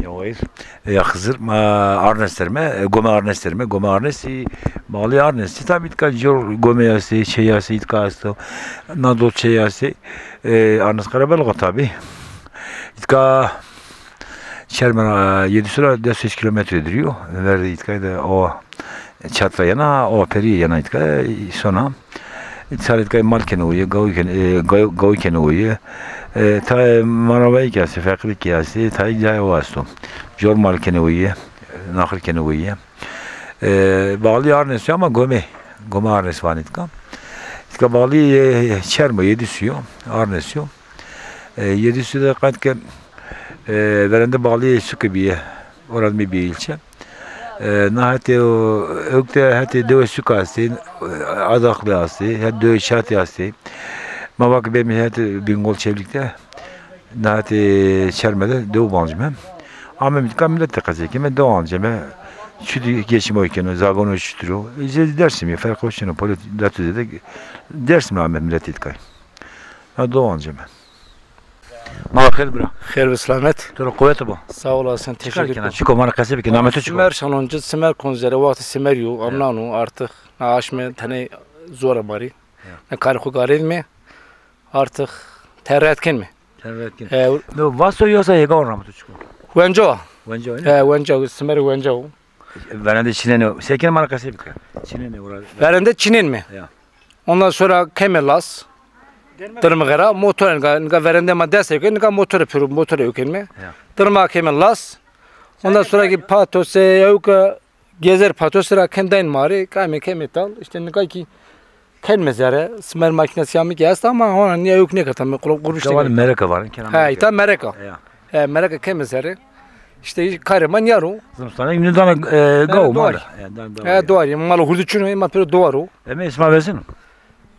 Ya hayır. Ya Hızır Arneslerime, Gome Arneslerime, Gome Arnesi, Mali Arnesi, tabi itka jor Gome yası, şey yası, itka astı, Nadot şey yası, Arnes Karabelga tabi. İtka Şermen 7 süre 400 kilometre duruyor. Verdi itkayı da o çatla yana, o peri yana itka sonra. İtkayı itkayı Malkene uyu, Gavukene uyu. Ta Maravayı kıyası, Fakri kıyası, ta İcayı o astı. Jor Malkene uyu, Nakır kene uyu. Bağlı Arnes ama Gome Arnes var itka. İtka bağlı Çerme 7 suyu, Arnes yok. 7 suyu da katke verende bağlı su gibi orada bir ilçe. Nahati o ökte hati döve su kasti, adaklı asti, hati döve şati asti. Ma bak benim hati Bingöl çevlikte nahati Çerme'de döve bancım. Ama millet de kazık ki ben döve bancım. Şu geçim oyken zagon ölçtürüyor. İşte dersim ya fark hoşuna politik de dersim ama millet itkay. Ha döve bancım. Mağdur bırak. Hayır ve selamet. Tura kuvveti bu. Sağ olasın, teşekkür ederim. Çıkar mara kasıp ki namete çıkar. Simer şanoncu, simer konzere, vakti simer yu, amnanu artık naaşme tane zor amari. Ne karıkı garid mi? Artık terretken mi? Terretken. No vaso yosa yega orna mı çıkar? Wenjo. Wenjo ne? Wenjo, simer wenjo. Verende Çin'e sekin mara kasıp ki. Çin'e orada. Verende Çin'in mi? Ya. Ondan sonra kemelas. Tırmıgara motor nga verende ma destek nga motor yapıyorum motor yokken mi? Tırmığa kemelas. Ondan sonraki patose yok gezer patosra kendinden mari kayme kemetal işte ne ki kendimiz yere smer makinesi yamı ki ama ona niye yok ne kadar kuruştu. Kavan Amerika var kenar. Ha ita Amerika. Ya. Amerika kendimiz yere. İşte kahraman yaro. Zımstana yine dana gav var. Doğru. Malı hurdu çünkü ama pero doğru. Eme isma versin.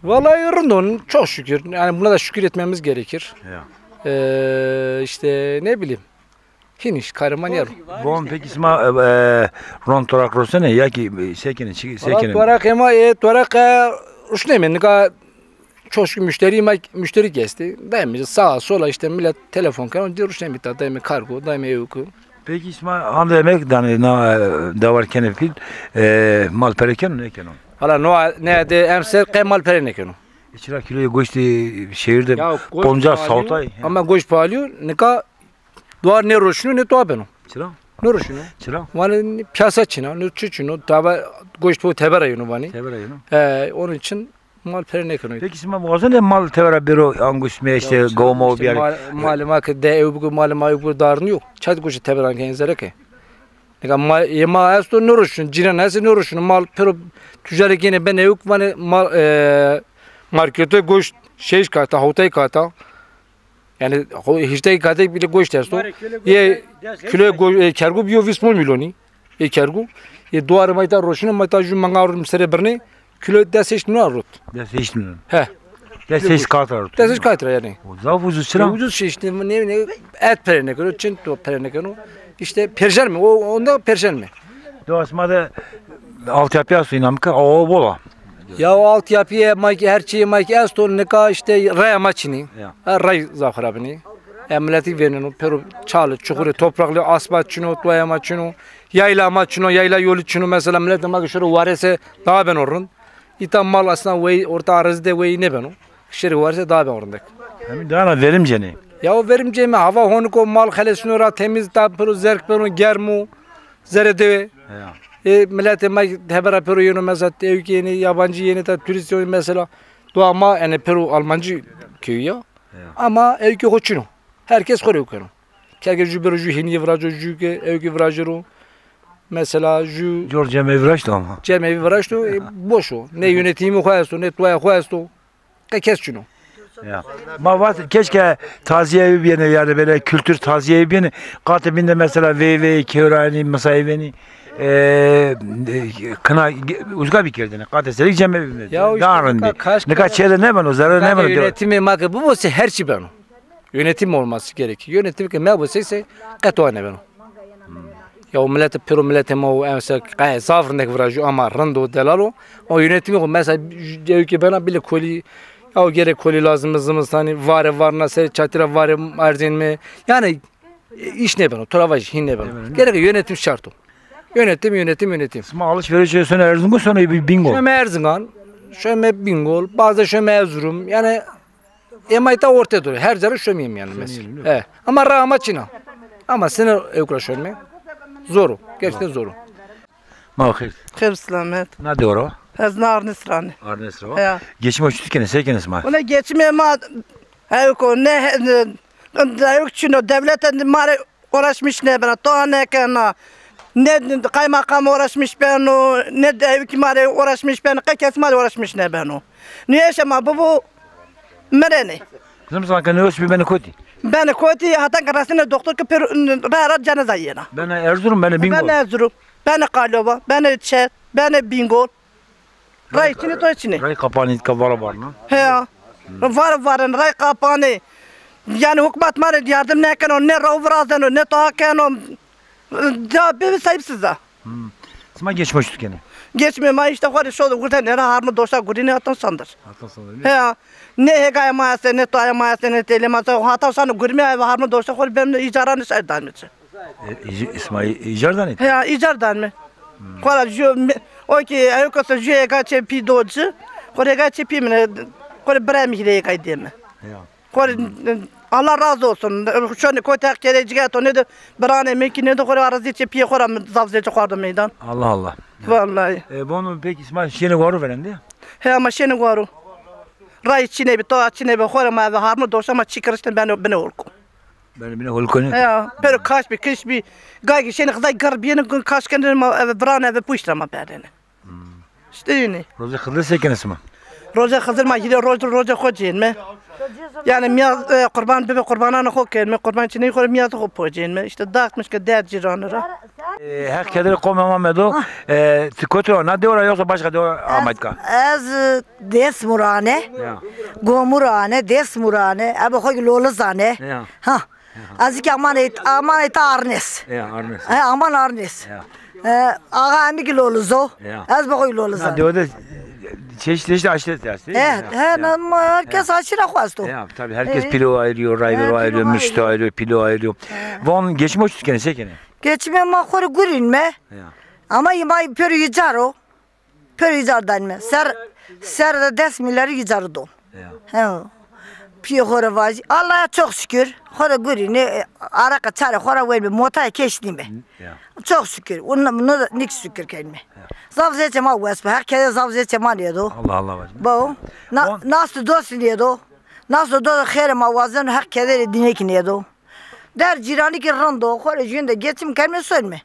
Vallahi rındon çok şükür. Yani buna da şükür etmemiz gerekir. Ya. İşte ne bileyim. Hiniş kahraman yaro. Bon peki isma ron torak rosene ya ki sekinin sekinin. Torak ama torak uşnemen ne çok şükür müşteri kesti. Daimi sağa sola işte millet telefon kan diyor uşnemen ta daimi kargo daimi yok. Peki isma hangi emek dani na davar kenefil mal pereken ne kenon? Hala no ne de emser kemal perene kenon. İçira kiloyu goşti şehirde bonca saltay. Ama goş palıyor ne ka duvar ne roşunu ne to beno. Çıra? Ne roşunu? Çıra? Vani piyasa çina ne çuçunu taba goş bu tebera yunu vani. Tebera yunu. Onun için mal perene kenon. Peki isma boğazın ne mal tebera biro angus me işte gomo bir yer. Malama ki de ev malama yok darını yok. Çat goş tebera kenzere ke. Ne ka yema asto ne roşun cina nasıl ne roşun mal pero tüccar gene ben yok vani mal markete goş şey kata hotay kata. Yani hiçte kadar bile goş dersto. Ye kilo kergu biyo 20 milyoni. Ye kergu. Ye duvar mayta roşunu mayta ju mangarum sere berni. Kilo deseş ne arut. Deseş mi? He. Deseş katar. Deseş katar yani. O zav ucuz çıra. Ucuz şey işte ne et perene kilo çin to perene kilo. İşte perşer mi? O onda perşer mi? Doğasmada altyapı yapıyordum ki o bola. Ya o altyapıya her şeyi esto ne ka işte ray maçını. Ray zahrabini. Emleti verin pero çalı çukuru topraklı asfalt çino toya maçını yayla maçını yayla yolu çino mesela millet demek şöyle varese daha ben orun. İtam mal aslında ve orta arazide ve ne beno. Şeri varsa daha ben orundaki. Hem daha verimce ne? Ya o verimce mi hava honuko mal halesini ra temiz da pero zerk pero germu zerede. Millet demek hebera pero yenu mesela evki yeni yabancı yeni de turist yeni mesela doğama yani pero Almancı köyü ya. Ama evki hoçunu. Herkes koruyor konu. Herkes ju beru ju hini vrajo ju ke evki vrajero. Mesela ju George Mevraş'tı ama. Cemevi vrajo boş o. Ne yönetimi koyasto ne toya koyasto. Kes şunu. Ya. Ma keşke taziye evi bir yani böyle kültür taziye evi bir katibinde mesela VV Kevrani Masayveni kına uzga bir kerdine kateselik cemevi. Ya ne kaç şeyde ne ben o zarar ne ben. Yönetimi makı bu olsa her şey ben. Yönetim olması gerekiyor. Yönetim ki ne bu ise katı ne ben. Ya o millet pero millet o mesela zafrındaki vrajı ama rando delalo o yönetimi mesela diyor ki bana bile koli ya gerek koli lazımız hani var nasıl çatıra var arzin mi yani İş ne ben o, travaj, hin ne ben o. Gerek yönetim şart o. Yönetim. İsma alışveriş sonra Erzurum sonra bir bingo. Şöyle Erzincan, şöyle Bingöl, bazen şöyle Erzurum. Yani emayta ortaya duruyor. Her zaman şömeyim yani mesela. He. Ama rahmet Çin'e. Ama sene evkura şöyle. Zoru. Gerçekten zoru. Mahir. Khayr selamet. Ne diyor o? Ez narnisrani. Arnes o. Ya. Geçim ölçütken seken İsmail. Ona geçme ma hayko ne yok çino devletten mare uğraşmış ne bana to ne kana ne kaymakam uğraşmış ben o ne devlet mare uğraşmış ben kesmale uğraşmış ne ben o. Niye şama bu merene. Bizim zaman ne ölçü beni koti. Ben koti hatta karasına doktor ki per rahat canaza yena. Ben Erzurum ben bingo. Ben Erzurum. Ben Kalova. Ben Çet. Ben Bingöl. Ray içine to içine. Ray kapanı kavala var lan. He. Var ray kapanı. Yani hükümet mare yardım ne kan ne rovrazdan ne ta kan da bir sahipsiz da. İsmail geçim ölçütken. Geçme ma işte hadi şu burada ne harmı doşa gudine atan sandır. Hatta sana He. Ne hekaya mayası ne ta mayası ne telemasa hatta sana gurme harmı doşa hadi ben icaranı saydan mı? İsmail icardan et. He icardan mı? Kola jo o ki ayıkası jo hekaya pi doçu. Kola hekaya pi mi? Kola brem hekaya diye mi? Ya. Kola Allah razı olsun. Şu an koytak geleceğe to ne de brane meki ne de kola arazi çepiye kola zavze çukardı meydan. Allah. Vallahi. Bunu peki İsmail şeyini var verendi. He ama şeni varu. Ray içine bir to içine bir kola ma ve harmı doşa ma çıkarıştan ben olku. Ben bile holkonu. He pero kaç bir kış bir gaygi şeni kızay garbiyenin kaç kendine ma brane ve puşlama bedene. İşte yine. Roza kıldı seken İsmail. Roza hazır ma yine roza koyacağım mı? Yani miyaz kurban bebe kurbanana koyken mi kurban için ne koyayım miyaz koyacağım mı? İşte dağıtmış ki değer ciranlara. Her kedere komama medo. Tikoto ne diyor yoksa başka diyor Ahmetka. Ez desmurane, Ya. gomurane, desmurane, abi koy lolazane. Ya. Ha. Azik aman et arnes. Ya Arnes. Ha aman arnes. Ya. Ağa emik loluzo. Ya. Ez koy Ne lolazane. diyor da çeşitli aşiret dersi. Herkes açıra kwasto. Ya tabii herkes pilo ayırıyor, rayvero ayırıyor, müştü ayırıyor, pilo ayırıyor. Von geçim ölçütken sekene. Geçme ma koy gurinme. Ya. Ama yimay peri yicaro. Peri yicardan me. Ser de desmileri yicardo. Ya. He. Piye hora vazi. Allah'a çok şükür. Hora gurini araka çare hora verme motaya geçti mi? Ya. Çok şükür. Onu da nik şükür kelime. Zavze çema vespe. Herkese zavze çema diyordu. Allah bacım. Bu. Nasıl dost diyordu. Nasıl dost khere mavazın herkese dinek diyordu. Der cirani ki rando. Hora jünde geçim kelime söyleme.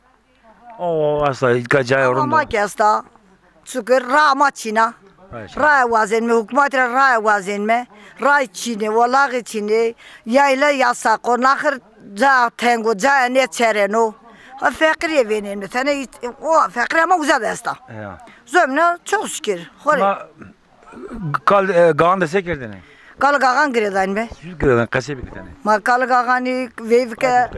O asla ilk cay orunda. Ama kesta. Şükür rahmat çina. Ray vazen mi hükümet ray vazen mi ray çini vallahi çini yayla yasak o nakır ca tengo ca ne çereno ha fakriye venin tane o fakriye ama güzel desta Ya. zömne çok şükür hore Ama Gağan da sekerdene. kal gagan gredan be Yüz gırdan kase bir tane. ma kal gagani vevke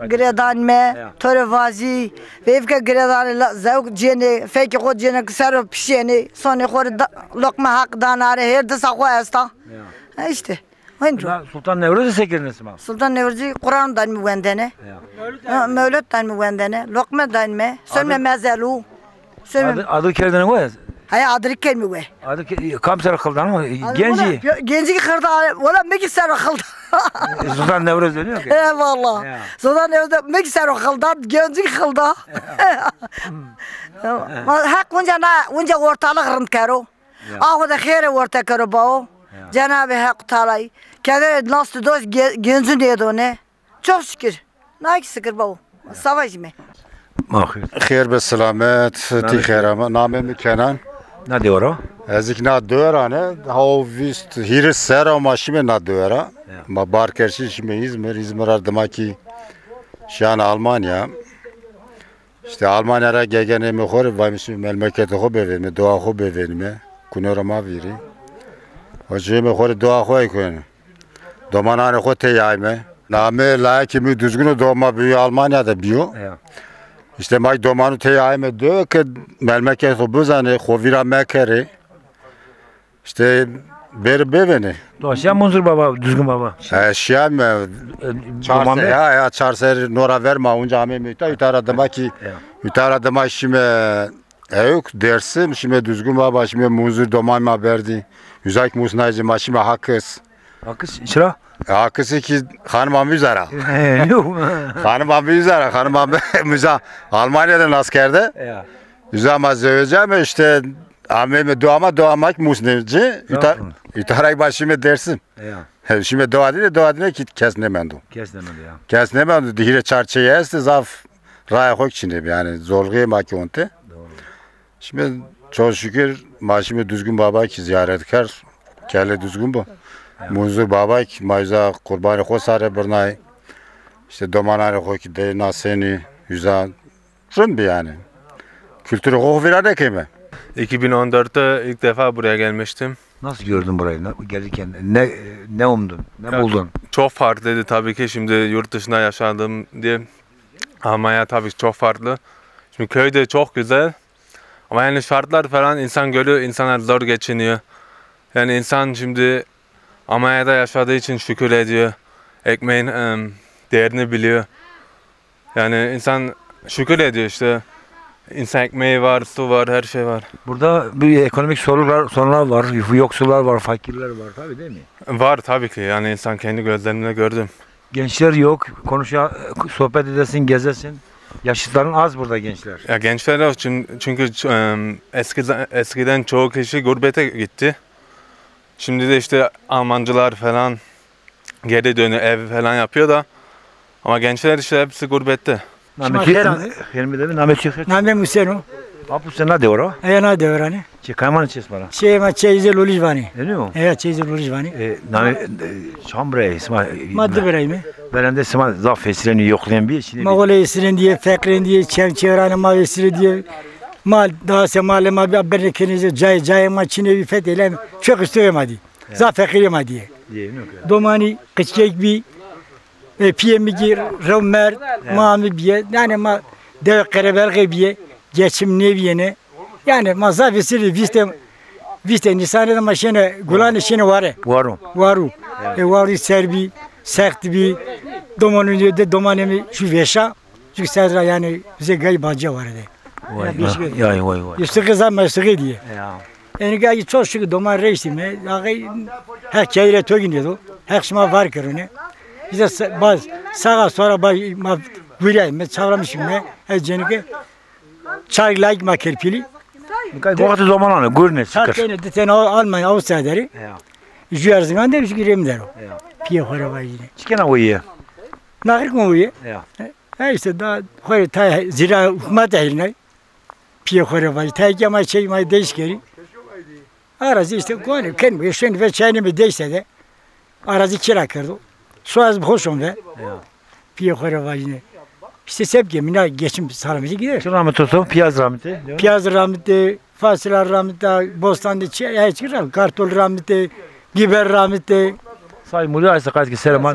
gredan me tore vazi vevke gredan zavuk jene feki ko jene sar pişeni sone ko lokma hak danare her de sakwa asta Ya. işte oyuncu Sultan Nevruz'u sekerdene İsmail. Sultan Nevrzi Kur'an'dan mı vendene Ya. Mevlüt'ten mı vendene Lokma'dan mı sönme mezelu sönme Adı kerdene koy. haya adrik mi ve Adı kamser kıldan ama genci. genci kırdı valla mekser kıldı Sultan Nevruz deniyor ki. eyvallah Ya. Sultan Nevrzi mekser kıldı genci kıldı hak unca ortalık rınt karo ahu da khere orta karo bao Cenab-ı Hak Teala'yı kedere nasıl dost genci diyordu ne çok şükür ne şükür bao savaş mı Mahir. خیر به سلامت تی خیرم نامم کنن Ne diyor o? از یک ندورانه ها ویست هیر سر و ماشیم ندورا ما بارکرشیش می İzmir ardımaki şan Almanya işte Almanya'ya gegene mi khor vaymış memleketi ho beverme dua ho beverme kunorama viri hoje mi khor dua ho ikon domanane ho te yayme name layık mi düzgün doğma büyü Almanya'da biyo Ya. İşte may domanı teyayme diyor ki memleket o buzane kovira mekeri işte beri beveni. Dolaşan Munzur baba, düzgün baba. Şiyam çarse ya çarse nora verma unca ame ütara ki ütara şimdi yok dersim şimdi düzgün baba şimdi Munzur domama verdi. Yüzak musnacı maşime hakkız. Hakkız çıra. Hakkısı ki hanımam üzara. Yok. Hanımam üzara, hanımam müza Almanya'dan askerde. Ya. Üzama zöveceğim işte ameme doğamak musnacı ütarak başıma dersim. Ya. Şimdi doğadine ki kesnemendu. Kesnemedi ya. Kesnemendu dihire çarçıya esti zaf raya koy içinde yani zorluğa maki onte. Şimdi çok şükür maaşımı düzgün baba ki ziyaretkar kelle düzgün bu. Munzur baba ki mayza kurbanı khosare bernay. İşte domanare koy ki de naseni yüzan şun bir yani. Kültürü koku virade kime? 2014'te ilk defa buraya gelmiştim. Nasıl gördün burayı gelirken? Ne umdun? Ne buldun? Çok farklıydı tabii ki şimdi yurt dışında yaşadım diye. Almanya tabii çok farklı. Şimdi köyde çok güzel. Ama yani şartlar falan insan görüyor, insanlar zor geçiniyor. Yani insan şimdi Almanya'da yaşadığı için şükür ediyor. Ekmeğin değerini biliyor. Yani insan şükür ediyor işte. İnsan ekmeği var, su var, her şey var. Burada bir ekonomik sorunlar var, yoksullar var, fakirler var tabii değil mi? Var tabii ki yani insan kendi gözlerimle gördüm. Gençler yok, sohbet edesin, gezesin. Yaşlıların az burada gençler. Ya gençler yok çünkü eskiden çoğu kişi gurbete gitti. Şimdi de işte Almancılar falan geri dönüyor, ev falan yapıyor da. Ama gençler işte hepsi gurbette. Name Museno. Apu sen ne diyor o? Na devrani. Kayman içes bana. Ma çeyize lolizvani. Ne o? Çeyize lolizvani. Çambre isma. Madde vereyim. Ben de isma zaf fesireni yoklayan bir için. Mağole esirin diye, fekrin diye, çevrani mavesiri diye. Mal daha semale ma bir berkenize cay maçine bir fetelem çok istiyorum hadi. Zaf fekirim hadi. Domani kıçkek bir piyemigi romer mami biye yani ma dev kereberge biye geçim neviyene yani mazafesiri viste nisane maşene gulan işine vare varu varu serbi sert bir domanın de domanemi şu veşa çünkü sadra yani bize gay baca var de vay işte zaman sıkı diye yani gay çok şık doman reisi mi her kayre toginiyordu her şey var körüne bize baz sağa sonra baz ma güleyim çavramışım ne cenike çay like makerpili vakti zamanı gurne çıkar. Çarkene de sen Almanya Avustralya'ları jüerzinden de bir gireyim der o. Piye hore var yine. Çıkana o iyi. Nakır mı o iyi? İşte daha hore tay zira hükümet eline piye hore var. Tay kema şey may değişkeri. Arazi işte konu kendi yaşın ve çayını değişse de arazi kira kırdı. Su az hoşum ve piye hore var yine. İşte sebze mina geçim sağlamacı gider. Şu rahmet olsun, piyaz rahmeti. Piyaz rahmeti, fasulye rahmeti, bostanlı çıkar, kartol rahmeti, biber rahmeti. Say muriyası kaç ki selaman.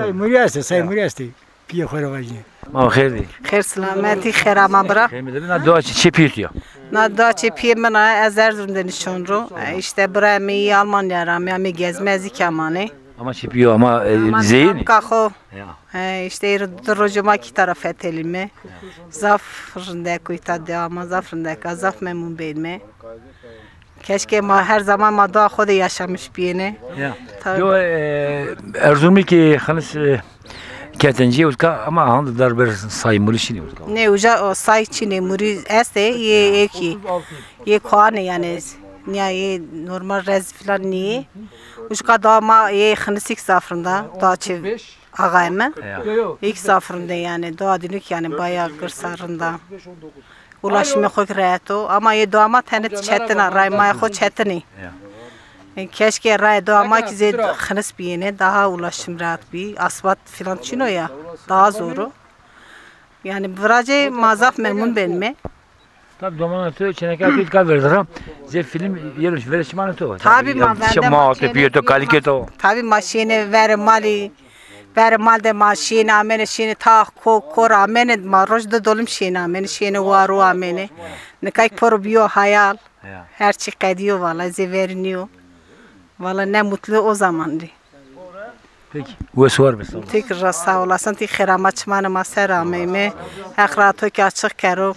Say muriyası. Piye khore vaji. Ma khair. Khair selameti khair amabra. Kemidin doğa çepiyor. Na doğa çepiye bana Erzurum'dan nişanlı. İşte buraya mi Almanya ramya mi gezmezi kamane. Ama çepiyor ama zeyin. Kaho. İşte rojuma ki taraf etelime. Zafrında kuyta deama zafrında zaf memnun beğenme. Keşke her zaman madde xoda yaşamış birine. Yo Erzurum'u ki hanis ketenci uska ama hangi darber saymuri şini uska. Ne uca o say çini muri este ye eki. Ye kuane yani. Niye normal rez falan niye? Uçka dağma ye xanisik zafrında dağçı ağayımı. İlk zafrında yani doğa dinük yani bayağı kırsarında. Ulaşımı çok rahat o ama ye dağma tenet çetin raymaya çok çetini. Keşke ray dağma ki zed xanis biyene daha ulaşım rahat bir asfalt falan çino ya daha zoru. Yani viraje mazaf memnun benme. Tabii domanatı çenekler itkal verdiler. Ze film yermiş verişmanı to. Tabii Tabii maşine ver mali ver malde maşine amene şine ta kor amene marojda dolum şine amene şine varu amene. Ne kay por bio hayal. Her şey kadiyo valla ze verniyor. Vallahi ne mutlu o zamandı. Peki. Bu sorar mısın? Tekrar sağ olasın. Tekrar amaçmanı maserameme. Akratı ki açık kero.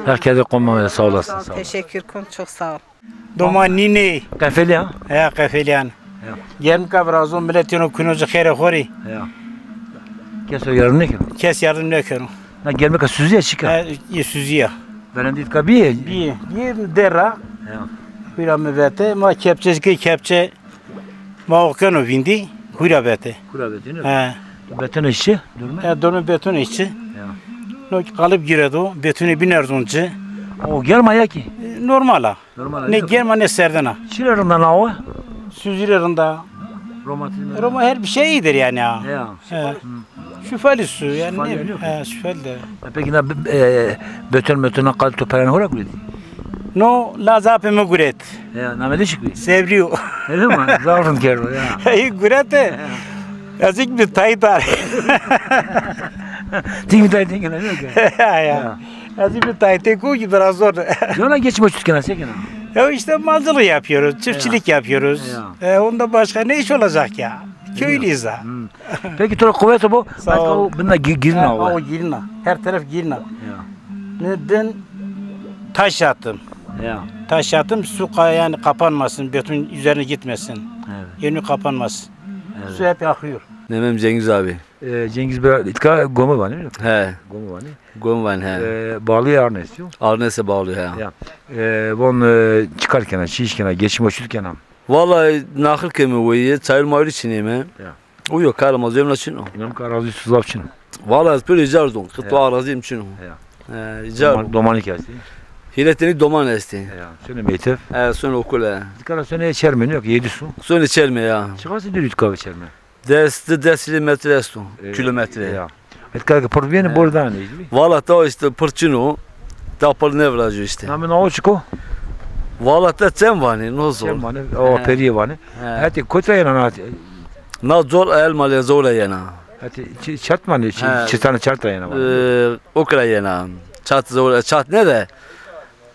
Herkese konmamaya sağ olasın. Sağ ol. Teşekkür ederim. Çok sağ ol. Domanini. Kafeli ha? Ya kafelian. Yarım kabrazon milletinin kunucu kere hori. Ya. Kes o yarın ne ki? Kes yardım ne kero. Na gelmek ka süzüye çıkar. Süziya. Ben dit ka bir. Bir dera. Ya. Hura mevete ma kepçeski kepçe ma okano vindi. Hura bete. Kurabeti ne? Ha. Beton işçi. Durma. Ya donu beton işçi. Ya. No kalıp giredo. Betonu binerzoncu. O gelmaya ki. Normala. Normal. Ne gelma ne serdana. Şilerinde ne o? Süzülerinde. Romatizma. Roma her bir şey iyidir yani ya. Ya. Şüpheli su yani Şüpheli ne? yok. He şüpheli de. Peki ne beton kal toparan horak mı? No la zapeme guret. Ya namede çıkıyor. Sevliyor. Öyle mi? Zavrın kerdo ya. İyi gurete. Yazık bir taytar. Dingi tay dingi ne yok ya. Ya. Yazık bir taytar koy ki biraz zor. Yola geçme tutkana sekene. Ya işte malcılık yapıyoruz, çiftçilik yapıyoruz. Onda başka ne iş olacak ya? Köylüyüz ha. Peki sonra kuvveti bu. Sağ Başka ol. o bunda girin Ha, o. o girna. Her taraf girna. Ya. Neden? Taş attım. Ya. Taş attım su yani kapanmasın, beton üzerine gitmesin. Evet. Yönü kapanmasın. Su hep akıyor. Nemem Cengiz abi. Cengiz Bey itka gomu var ne? He. Gomu var ne? Gomvan he. Bağlı yarın istiyor. Arnes'e bağlı he. Ya. Bon çıkarken, şişken, geçim hoşlukken. Vallahi nakil kemi veyi çayır mayır içineyim he. Ya. Uyo karamaz yemla çino. İmam Karazi Suzavçın. Vallahi böyle icardon. Kıtva arazim çino. Ya. İcar. Domanı kesti. Hiletini doman esti. Ya. Söyle meytef. Sonra okul he. İtkara söyle çermen yok, 7 su. Sonra içerme ya. Çıkarsa dürüt kahve çermen. Desilimetre estu. Kilometre. Ya. İtkara porviyeni buradan ne? Vallahi da işte pırçino. Tapal ne vrajı işte. Namen o çıko. Vallahi da cemvani no zor. Çermani, o periye vani. Hadi kotayana hadi. Na zor elmalı zor yana. Hadi çatmani, çitana çartayana var. Okula yana. Çat zor, çat ne de?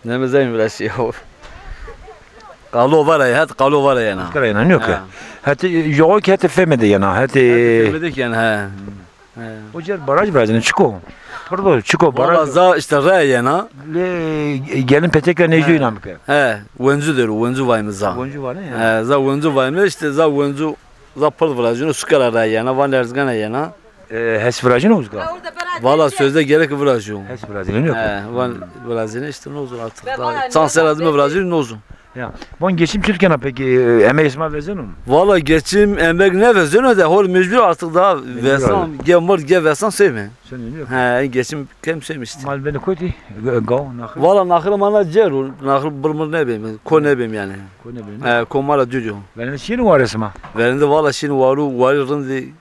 Ne mezeyim biraz şey o. Kalu var ya, hadi kalu var yana. İtkara yana yok ya. Hadi yok ki hadi femede yana. Hadi. Dedik yani he. O cer baraj barajını çıko. Pardon çıko Valla baraj. za işte re yana. Gelin petekle ne diyor inanmak ya. He, wenzudur, wenzu vayımız za. Boncu var ne ya? He, za wenzu vayımız işte za wenzu za pıl vrajını sukara re yana, van erzgana yana. Hes barajını uzga. Valla sözde gerek vrajı. Hes barajını yok. He, van vrajını işte ne olur artık. Sanser azmi vrajı ne olur. Ya. Bon geçim Türkiye'ne peki emeği isma vezenim. Valla geçim emek ne vezene de hol mecbur artık daha versam gemur ge versam sevme. Senin yok. He geçim kem sevmişti. Mal beni koydu. Gav nakı. Valla nakıl mana ceru nakıl bırmır ne bileyim ko ne bileyim yani. Ko ne bileyim. He komara diyor. Benim şeyin var esma. Verinde valla şimdi varırın di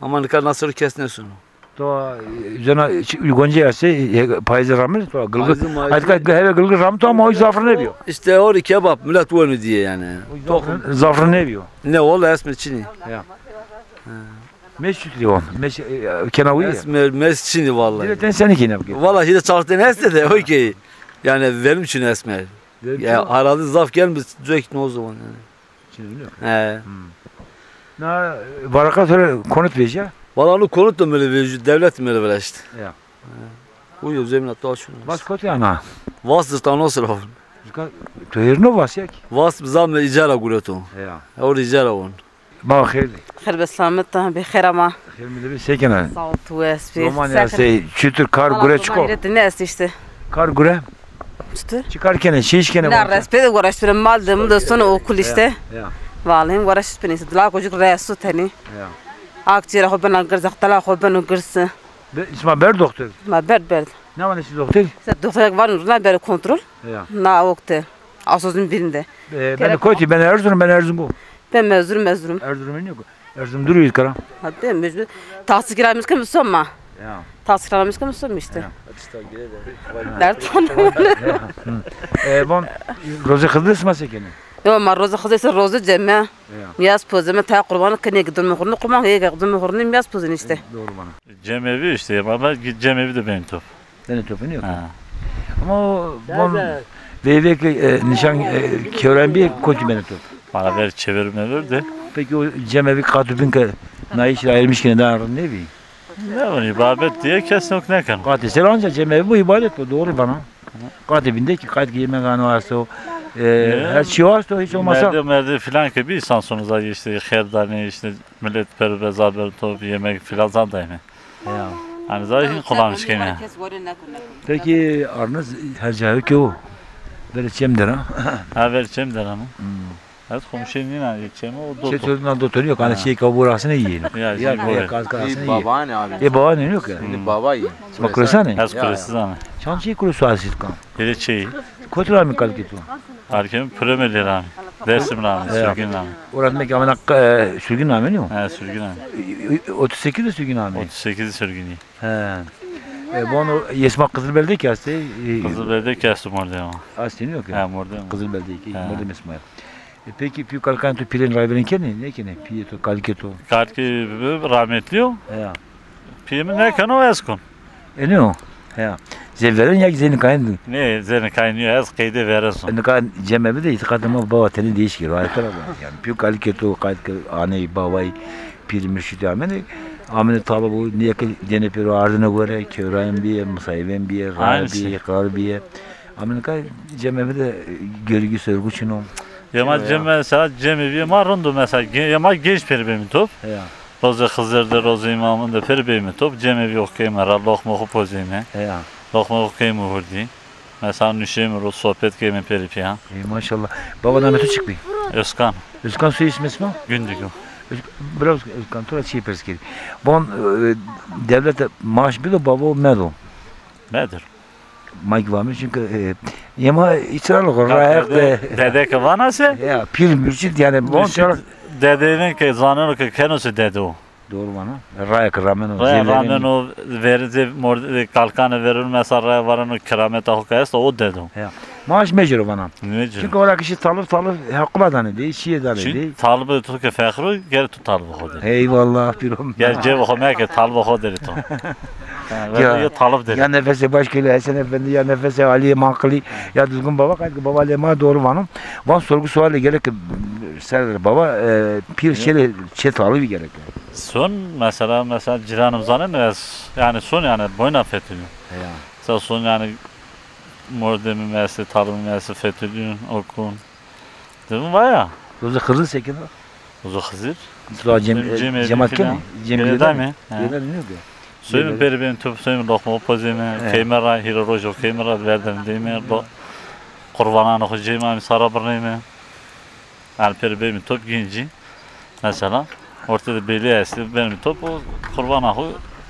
ama ne kadar nasıl kesnesin. To üzerine Gonca yası payızı ramır. To gılgı. Hadi hele gılgı ram to ama o zafır ne diyor? İşte orada kebap millet onu diye yani. Zafır ne diyor? Ne valla esmer çini. Meşhur diyor. Meşhur kenavi. Esmer mes çini valla. Diletten seni kine bak. Valla şimdi çaltın este de okey. Yani benim için esmer. Ya herhalde zaf gelmiş direkt ne o zaman yani. Şimdi yok. He. Na baraka sonra konut verecek. Valla onu konut da böyle veriyor, devlet mi böyle işte. Ya. Uyuyor zemin hatta şunu. Bas kotu ana. Vas da nasıl olsun? Tuhirno vas ya ki. Vas zam icara gureto. Ya. Or icara on. Ma khir. خير بسلامتها بخير ما Khir mi de sekene. صوت واسبي Roman ya şey çütür kar gure çıko. الناس işte. Kar gure. İşte. Çıkarken şişkene لا رسبي uğraş bir mal da sonra okul işte. Ya. Vallahi uğraş bir işte. La çocuk reasu tani. Ya. Akçira hoban gırzak tala hoban gırsı. İsma ber doktor. Ma berd. Ne var nesi doktor? Doktor var mı? Ber kontrol. Ya. Na vakti. Asozun birinde. Ben koyti ben Erzurum bu. Ben mezurum. Erzurum'un yok. Erzurum duruyor kara. Hadi mecbur. Tahsil kiramız kim sonra? Ya. Tahsil kiramız kim sonra işte. Bon roze kızdı mı sekene? Yo ma roza khazaysa roza cemme. Miyas pozeme ta kurbanı kene gidin kurbanı kurban ye gidin kurbanı miyas pozun işte. Doğru bana. Cemevi işte ama cemevi de benim top. Senin topun yok. Ama bon Beyvek nişan kören bir koçu benim top. Bana ver çevirme verdi. Peki o cemevi katibin ki naiş ayırmış ki neden ne bileyim? Ne var ibabet diye kesin yok ne kan. Katibsel ancak cemevi bu ibadet bu doğru bana. Katibinde ki katib yemekhane varsa o her şey varsa o hiç olmasa. Merde filan ki bir insan sonuza işte herdane işte millet perbezaber top yemek filan zaten. Ya. Hani zaten kullanmış ki ne? Peki Arnaz her cahil ki o. Vereceğim der ha. Ha vereceğim der ama. Evet komşunun yine geçeceğim o doktor. Şey sözünden doktor yok hani şey kaburasını yiyin. Ya kasını baba yiyin. ne abi? Baba ne yok ya. Baba iyi. Bak kurasane. Az kurası ama. Çançı kurusu asit kan. Bir şey. Kotular mı kalk gidiyor? Arkem premier rami. Dersim rami, sürgün rami. Orada mek amına sürgün rami ne o? He sürgün rami. 38 de sürgün rami. 38 sürgünü. He. Bunu Yesmak Kızılbel'de kesti. Kızılbel'de kestim orada ama. Aslında yok ya. He orada. Kızılbel'deki. Orada mesmaya. Peki più calcanto pilen rayberin ne ki ne? Piyeto kalketo. Kalki rahmetli o. Ya. Piyemin ne kanı eskon. Ne o? Ya. Zevlerin ya zeni kayndı. Ne zeni kaynıyor az kaydı verirsin. Ne kan cemebi de itikadıma baba teni değişik rayetler var. Yani più kalketo kalke aney babay pir mürşidi amene amene tabi bu niye ki dene pero ardına göre körayım bir musayben bir ray bir kar bir amene kay cemebi de görgü sörgü çino. Yama mesela cemevi marundu mesela yama genç peribemin top. Ya. Roza Hızır'da Roza İmam'ın da peribemin top cemevi okuyayım ara lokma kupozime. Ya. Lokma okuyayım hurdi. Mesela nüşeyim ro sohbet kıyım peripiya. Maşallah. Babadan ötü çıkmıyor. Özkan. Özkan su ismi mi? Gündük o. Biraz Özkan tura şey perskeri. Bon devlet maaş bir de baba medo. Nedir? Mike var mı çünkü yama içerlik olarak dede ki vanası ya pir mürşit yani bon dedenin ki zanını ki kendisi dede o. Doğru bana. Raya kıramen o. Raya kıramen o verildi kalkanı verir mesela raya varan o keramet ahukayası o dede o. Ya. Maaş mecbur bana. Mecbur. Çünkü orada kişi talıp hakkı badanı değil, şiye danı değil. Çünkü talıbı tutup fehri geri tut talıbı hoder. Eyvallah bir om. Gel cev okumaya ki talıbı hoder ito. Ya talep dedi. Ya nefese başkayla Hasan Efendi ya nefese Ali Mankali ya düzgün baba kaç baba lema doğru vanım. Van sorgu sualle gerek ser baba pir şeyle çetalı bir gerek. Son mesela ciranım zanın yani son yani boyuna fethediyor. Ya. Mesela son yani mordemi mesela talımı mesela fethediyor okun. Değil mi var ya? Roza Hızır sekin. Roza Hızır. Cemaat mi? Cemil'de mi? Cemil'de ne oluyor? Suyun peribin tüp suyun lokma opozime, kemera hirojo kemera verdim değil mi? Kurbananı hocayım sarabırnayım. Yani peribin tüp genci. Mesela ortada belli esti benim tüp o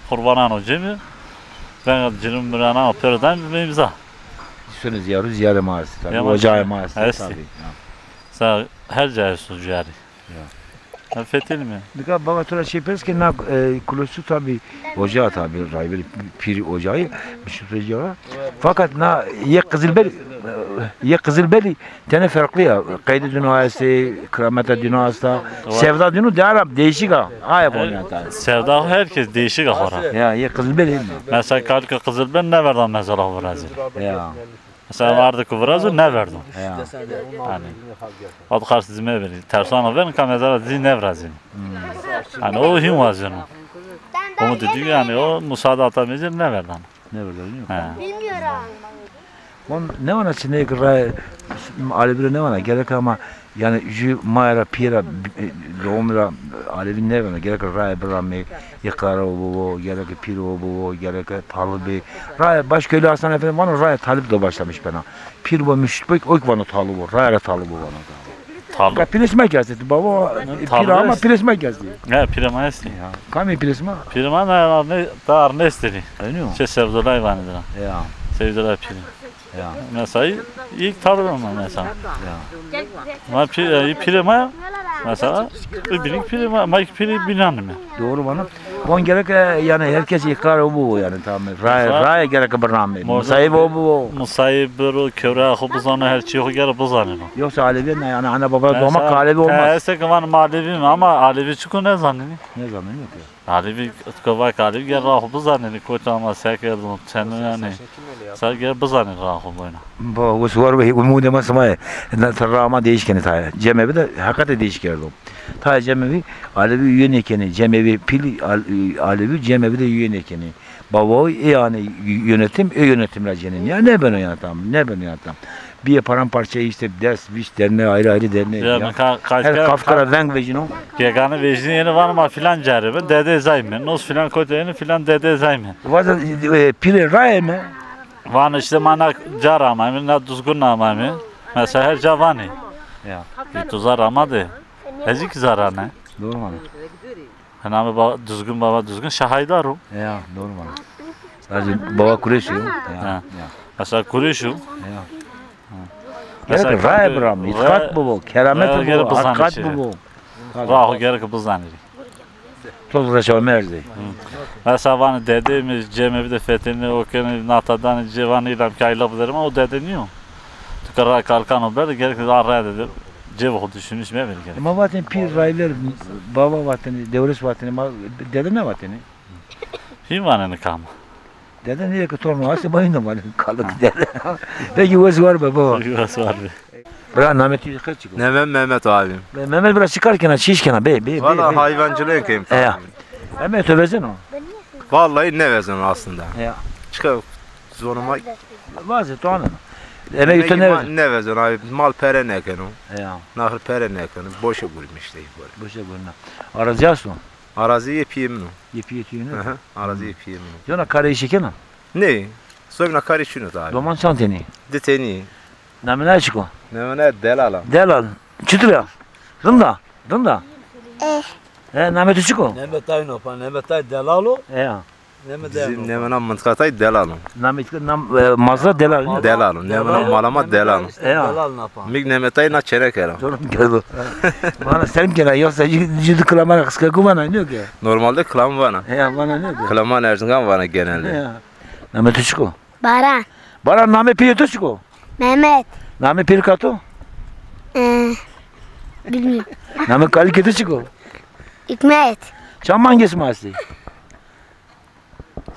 kurbananı hocayım. Ben cirim birana perden bir imza. Sönüz yavru ziyare mağazası tabii. Ocağı mağazası tabii. Sen her cahil sucari. Fetil mi? Dikkat baba tura şey pers ki na kulosu tabi ocağı tabi raybeli pir ocağı bir şey söylüyor. Fakat na ye Kızılbeli tane farklı ya. Kaydı dünyası, kramata dünyası, sevda dünyası değerli değişik ha. Ayıp oluyor tabi. Sevda herkes değişik ahora. Ya ye Kızılbeli mi? Mesela kalka Kızılbeli ne verdim mesela Vrazil. Ya. Mesela vardı ki Vrazil ne verdim. Ya. Yani. Adı karşı dizime verir. Tersanı verin ki mesela dizi ne Vrazil. Yani o him vaziyonu. Onu dedi yani o müsaade atamayacak ne verdi. Ne verdi? Bilmiyorum. On ne var içinde kıra alevli ne var gerek ama yani ju mayra pira lomra alevli ne var gerek ray brame yakara bu gerek piro bu gerek talıbı ray başköylü Hasan Efendi bana ray talip de başlamış bana pir bu müştbek ok bana talıbı ray talıbı bana talıp piresme geldi baba pira ama piresme geldi ne pirama esti ya kami piresme pirama ne dar ne istedi şey sevdiler vanıdır ya sevdiler piri ya. Mesela ilk tanıdım mesela. Ya. Ama pirema mesela birlik pirema, mayk piri bilanım. Doğru bana. Bon gerek yani herkes ikrar bu yani tamam. Ray gerek barname. Musayib bu. Musayib bu köre hubuzana her şeyi gerek buzanır. Yoksa Alevi yani ana baba doğmak Alevi olmaz. Ese kaman Alevi ama Alevi çıkıyor ne zannediyor? Ne zannediyor ki? Alibi tkova kalibi gel rahu buzaneni kota ama sekerdim sen yani. Sen gel buzaneni rahu boyuna. Bu var ve umudu masmaya. Rama değişkeni ta. Cemevi de hakikaten değişkerdim. Ta cemevi Alevi yönekeni, cemevi pil Alevi cemevi de yönekeni. Baba yani yönetimler cenin. Ya ne ben yönetim. Bir paramparça işte ders, derneği ayrı derneği. Ya her kafkara renk vecino. Kegane vecini yeni var ama filan caribe dede zaymen. Nos filan koteyeni filan dede zaymen. Var da pil ray mı? Van işte mana caramam, na düzgün namam. Mesela her cavani. Ya. Tuzar ama de. Ezik zarane. Doğru mu? Hani baba düzgün şahaydarım. Ya doğru mu? Sadece baba kureşiyor. Ya. Mesela kureşiyor. Ya. Gerek ray bram, itkat bu, keramet bu, hakikat bu. Rahu gerek buzanır. Tozla şamerdi. Mesela van dedemiz cemevi de fetini okeni natadan cevani ilam kayla bulurum o dede niye? Tukara kalkan o böyle gerek araya dedi. Cevo düşünmüş mü gerek? Ama vaten pir raylar baba vatani, devlet vatani, dede ne vatani? Kim vaneni kam? Dede niye ki torunu asıl bayında var kalık dede. Peki yuvası var mı baba? Yuvası var. Bırak Mehmet yukarı çıkıyor. Nemem Mehmet abim. Mehmet biraz çıkarken şişken be. Valla hayvancılığı yapayım. Mehmet övezen o. Vallahi ne vezen aslında. Ya. Çıkar zoruma. Bazı tuanın. Emek ne vezen abi mal pere ne kenu. Ya. Nahır pere ne kenu. Boşa gülmüş değil böyle. Boşa gülme. Arazi yasun. Arazi yapayım mı? Yapayım ne? Arazi yapayım mı? Yona kare işi kenan. Ne? Soyuna kare şunu abi. Doman çanteni. Deteni. Namına çıkıyor. Ne delala. Delal. Çıtırıyor. Rında. Namet çıkıyor. Nemet ay nopa, nemet ay delalo. Ya. Bizim nemena mıntıkatay delalo. Namet mazra delal. Delalo. Nemena malama delalo. Delal napa. Mig nemetay na çerek era. Doğru geldi. Bana sen kira yoksa ciddi kılamana kıska kumana ne ki? Normalde kılam vana. Ya bana ne ki? Kılaman erzingan vana genelde. Namet çıkıyor. Baran Namet piyoto çıkıyor. Mehmet. Namet pirkato. Bilmiyorum. Namet kaliketi çıkıyor. Hikmet. Çam hangisi masi?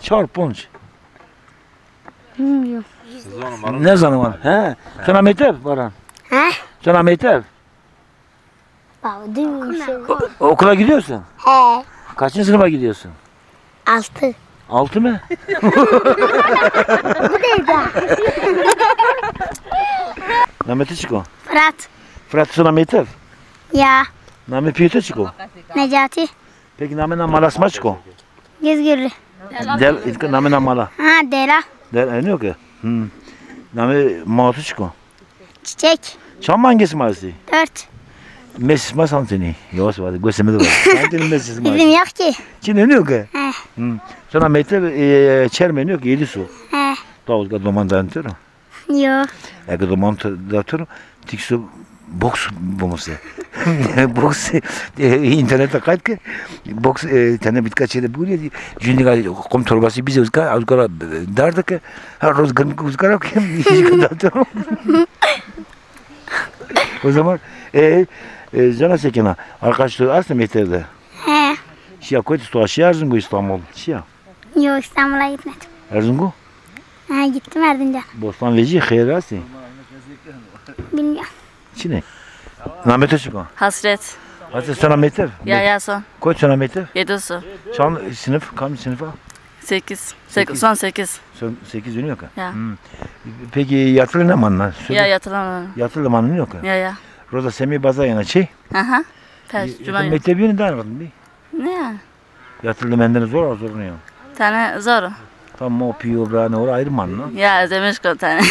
Çarpunç. Bilmiyorum. Ne zaman? He. Sana mektep Baran. He? Sana mektep. Bilmiyorum. Okula gidiyorsun? He. Kaçıncı sınıfa gidiyorsun? 6. 6 mı? Bu neydi? Nameti çıkıyor. Fırat. Sana mektep. Ya. Namet piyoto çıkıyor. Necati. Peki namena malasma çıkıyor. Gezgürlü. Namena mala. Ha Dela. Ne yok ya? Namet mağatu çıkıyor. Çiçek. Çam hangisi masi? 4. Mesis ma santini. Yavaş var. Göstermedi var. Santini mesis ma. Bizim yok ki. Çin ne yok ya? He. Sonra mektep çermen yok. 7 su. He. Davul ka doman dantero. Yok. Ja ka doman dantero. Tikso boks bomusi. Boks internete kayıt boks tane birkaç şeyde buraya jündi kom torbası bize uzkara derdik her roz gırmık uzkara kim hiç dantero. O zaman Cana Sekina arkadaşlar aslında mektepte. He. Şia koydu stoğaşı Erzurum'u İstanbul. Şia. Yok İstanbul'a gitmedim. Erzurum'u? Ha gittim Erzincan. Bostan Veci Khayrasi. Bilmiyorum. Çine. Namete çıkıyor. Hasret. Hasret sana mektep. Ya son. Koç sana mektep. 7 su. Şu an sınıf kaç sınıfa? 8. Son 8. Son 8 dönüyor ka. Ya. Peki yatılı ne manlar? Ya yatılı. Yatılı manlar yok ka. Ya. Roza Semih Bazayana şey. Aha. Tercüman. Mektebini de anladın mı? Ne yani? Yatılı menden zor ne? Tane zor. Tam o piyo brane or ayrı manla. Ya demiş ko tane.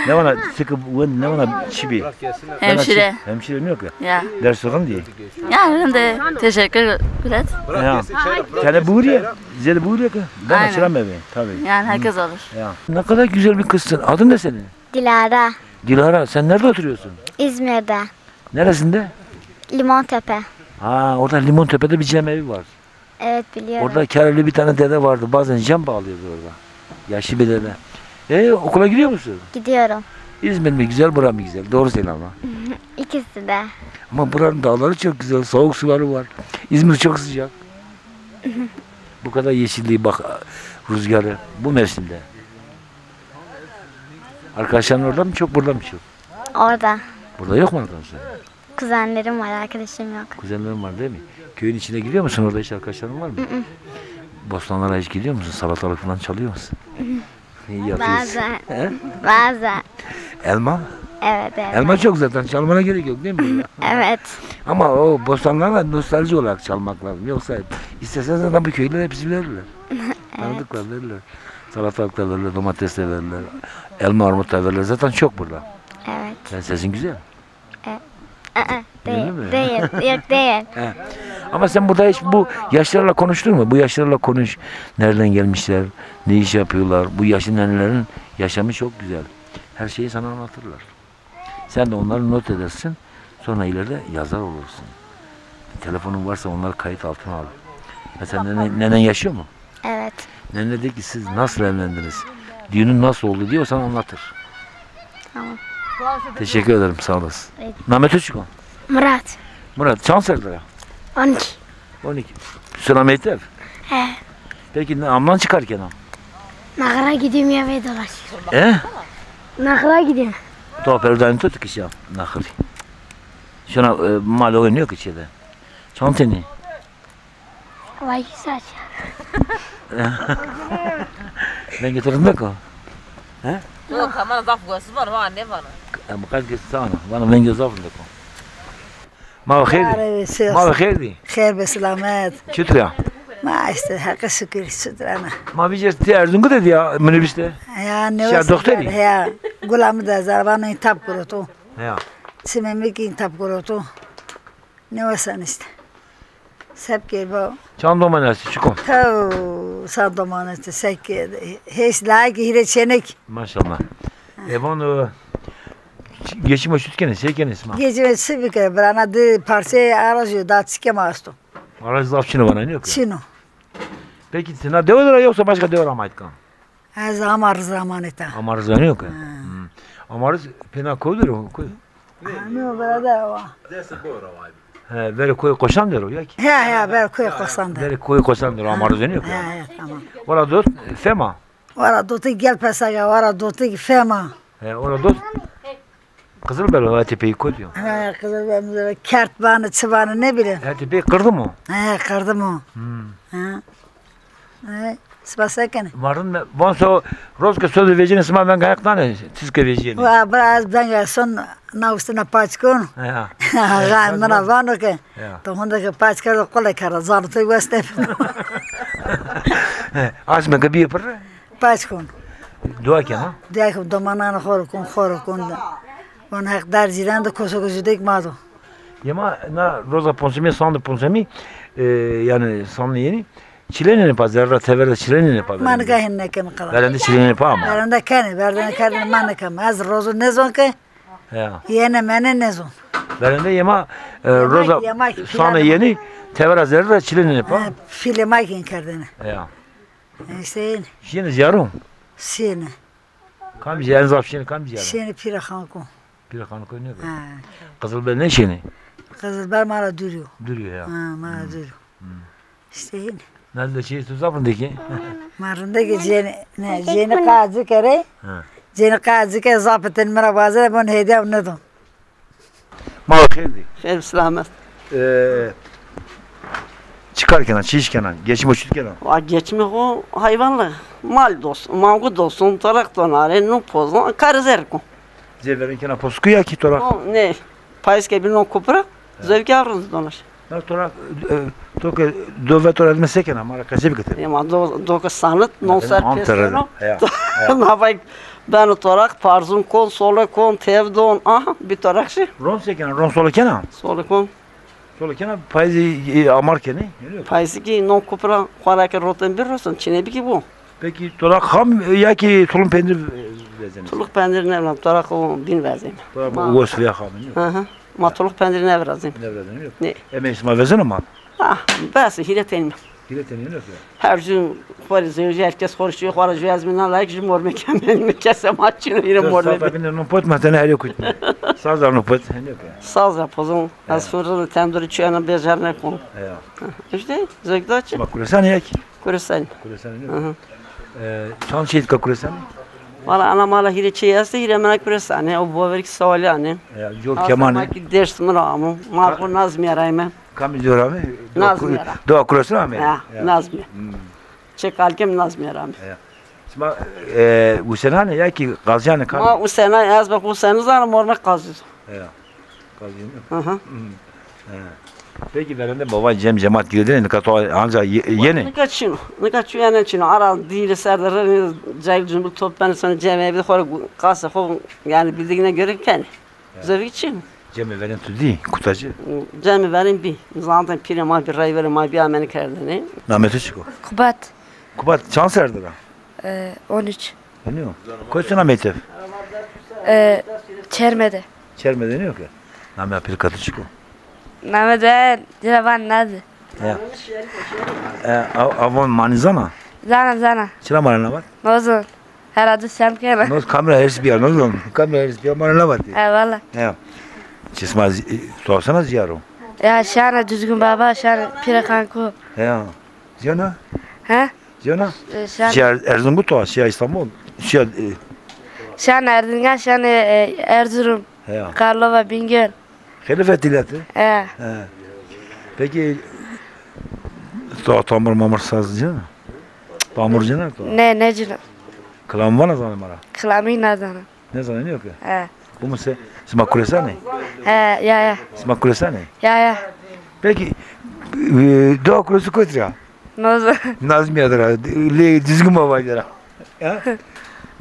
Ne bana sıkı ne bana çibi. Hemşire. Hemşire yok ya. Ya. Ders sorun diye. Ya ben de teşekkür ederim. Ya. Tane buraya. Güzel buraya ka. Ben açıram evi. Tabii. Yani herkes olur. Ya. Ne kadar güzel bir kızsın. Adın ne senin? Dilara. Dilara. Sen nerede oturuyorsun? İzmir'de. Neresinde? Limontepe. Ha, orada Limontepe'de bir cemevi var. Evet biliyorum. Orada kereli bir tane dede vardı. Bazen cam bağlıyordu orada. Yaşlı bir dede. Okula gidiyor musun? Gidiyorum. İzmir mi güzel, bura mı güzel? Doğru söyle ama. İkisi de. Ama buranın dağları çok güzel. Soğuk suları var. İzmir çok sıcak. Bu kadar yeşilliği bak, rüzgarı bu mevsimde. Arkadaşların orada mı çok, burada mı çok? Orada. Burada yok mu arkadaşlar? Kuzenlerim var, arkadaşım yok. Kuzenlerin var değil mi? Köyün içine gidiyor musun? Orada hiç arkadaşların var mı? Bostanlara hiç gidiyor musun? Salatalık falan çalıyor musun? İyi yapıyorsun. Bazen. He? Bazen. Elma? Evet, evet. Elma çok zaten, çalmana gerek yok değil mi? Evet. Ama o bostanlarla nostalji olarak çalmak lazım. Yoksa istesen zaten bu köyler hepsi verirler. Tanıdıklar verirler. Salatalıklar verirler, domatesler verirler. Elma, armutlar verirler. Zaten çok burada. Evet. Sen sesin güzel. Değil, mi? değil, yok değil. He. Ama sen burada hiç bu yaşlarla konuştun mu? Bu yaşlarla konuş. Nereden gelmişler? Ne iş yapıyorlar? Bu yaşlı nenelerin yaşamı çok güzel. Her şeyi sana anlatırlar. Sen de onları not edersin. Sonra ileride yazar olursun. Telefonun varsa onları kayıt altına al. Mesela nenen yaşıyor mu? Evet. Nene dedi ki siz nasıl evlendiniz? Düğünün nasıl oldu diye o sana anlatır. Tamam. Teşekkür ederim, sağ olasın. Evet. Mehmet Özçukon. Murat. Murat, Çansır'da ya. 12. 12. Süleyman He. Peki amman çıkarken ha? Nahıra gidiyorum eve dolaşıyorum. Nahıra gidiyorum. Doğru tuttuk iş ya. Nahır. Şuna mal oynuyor ki içeride. Çanteni. Vay saç. Ben getirdim de ko. He? Yok ama zaf göğsü var var ne var? Ama kaç geçti sana. Bana ben gözafım da ko. Ma khayr. Ma khayr. Khair be selamet. Çütüya. Ma işte hakka şükür sütrana. Ma bir cesti Erzurum'da dedi ya minibüste. Ya ne Şey, var? doktori. Ya gulam da zarvanı intap kurutu. Ya. Simemi ki intap kurutu. Ne varsan işte. Sep ki bu. Çan domanası çıkon. Tav sandomanı işte sek. Hiç lagi hire çenek. Maşallah. Bunu geçim açıkken kene isma. Gece sibike brana de parse aracı da çıkamazdı. Aracı zafçını bana ne yok? Çino. Peki sana devreder yoksa başka devre ama etkan. Az amar zamaneta. Amar zamanı yok. Amar pena koydur o koy. Ne burada o. He, böyle koşan der o ya ki. He ver koy kosandı. Böyle koşan der amar zamanı yok. He tamam. Orada dot fema. Ora dotu gel pesaga, ora dotu fema. He, orada dot. Kızıl belo o tepeyi koyuyor. He kızıl benim kert bağını çıbanı ne bileyim. He tepeyi kırdı mı? He kırdım o. He. He. Spasakene. Varın bonso rozka sözü vecini sma ben gayaktan tiske vecini. Wa biraz ben son naustuna paçkon. Ya. Ha mana vano ke. To honda ke paçkar kolle kara zar to weste. Asma gabi per. Paçkon. Dua kana. Diyek domana khor kon. On hak dar ziran da koso gözüdek mado. Yama na roza ponsemi sandı ponsemi yani sandı yeni. Çilenin pazarda teverde çilenin pazarda. Man ka hinne ken qala. Verende çilenin pa ama. Verende kan man ka az rozo nezon ke. Ya. Yene menen nezon. Verende yema roza sana yeni teverde zerre çilenin pa. Filma kin kardene. Ya. Sen. Şimdi ziyarum. Sen. Kam ziyaret zafşini kam ziyaret. Sen pira khanko. Pira khanko ne? Kızıl bel ne şeyini? Kızıl bel mara duruyor. Duruyor ya. Ha mara duruyor. Sen. Nerede şey tuzapındaki? Marındaki jeni kazı kere. Jeni kazı ke zapetin mera bazı ben hediye unuttum. Ma khirdi. Hayır selamet. Çıkarken, çişken, geçim uçurken. Geçmek o hayvanla mal dost, mangu dostun tarak donare no pozon karzerko. Zeverin kena poskuya ki torak. Ne? Pais ke bir no kupra zevk arız donar. Na torak toke dove torak meseken ama kaçı bir katır. Ama do sanat non ser pesano. Ya. Na bak ben torak parzun kon sola kon tevdon aha bir torak şey. Ron seken, ron sola kena. Sola kon. Sola kena payzi amarkeni. Payzi ki non kupra kharake roten bir rosun çine bir ki bu. Peki torak ham ya ki tulum pendir vezeniz. Tuluk pendir ne bileyim torak o bin vezeyim. Torak o suya hamın. Hı hı. Ma tuluk pendir ne vezeyim. Ne vezeniz yok. Ne? Eme isma vezen ama. Ah, bas hiret elmi. Her gün varızıyor, herkes konuşuyor, varızıyor, yazmına layık jimor mükemmel, kesem açını yine mor dedi. Tabii ne pot matene her yok. Sazlar ne pot. Saz yapozum, az sonra tendori çuyana becerne kon. İşte, zevkdaç. Ma kuresan yak. Kuresan. Kuresan ne? Çan şey ka kuresan. Valla ana mala hire çeyası hire mena kuresan. O bu verik savali ane. Jor keman. Ama ki ders mi ramı? Ma ko nazmi arayma. Kam jor ami? Nazmi. Do kuresan ami. Nazmi. Çekalkem nazmi arayma. Sma bu sene ne ya ki gazyanı kan. Ma o sene az bak o sene zar morna kazı. Ya. Kazıyım. Peki verende baba cemaat girdi ne kadar anca yeni. Ne kaçıyor yani çino ara değil serdar cahil cumhur toplanı sonra cemaat bir sonra kasa yani bildiğine göre kendi. Zevk için. Cemaat veren tudi kutacı. Cemaat veren bir zaten prima bir ray verin ma bir amene kerdene. Nametu çıko. Kubat. Kubat şans erdi lan. 13. Ne o? Koçuna metef. Çermede. Çermede ne yok ya? Name apil katı çıko. Namede ciravan nazi. Ya. Avon manizana. Zana. Çıra marana var. Nozun. Herhalde sen kena. Noz kamera herisi bir yer nozun. Kamera herisi bir yer marana var diye. Valla. Ya. Çisma tuğsana ziyaro. Ya şana düzgün baba şana pire kanku. Ya. Ziyana. He? Ziyana. Şana. Erzurum'u tuğa. Şia İstanbul. Şia. Şana Erzincan şana Erzurum. Ya. Karlova Bingöl. Hilafet ileti. He. Peki tamır mamır sazcı. Pamurcu ne? Ne cino? Kılam var ne zaman mara? Kılami ne zaman? Ne zaman yok ya? He. Bu mu se? Sma kuresane? He ya. Sma kuresane? Ya. Peki doğa kuresi koytra. Nozu. Nazmi adara. Le düzgün babaydıra. Ya.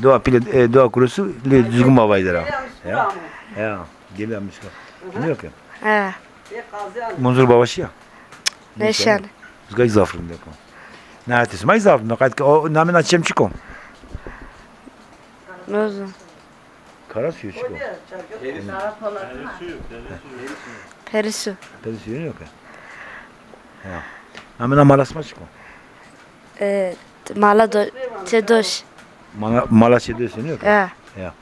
Doğa kuresi le düzgün babaydıra. Ya. Ya. Geliyormuş. Ne yok ya? He. Munzur babaşı ya. Ne şan? Zgaj zafrın diyor. Ne hatis? May zafrın. Kat o namen açım çıkom. Nozu. Kara suyu çıkom. Perisu. Perisu yok ya. Ya. Namen amalasma çıkom. Mala çedoş. Mala çedoş yok ya. Ya.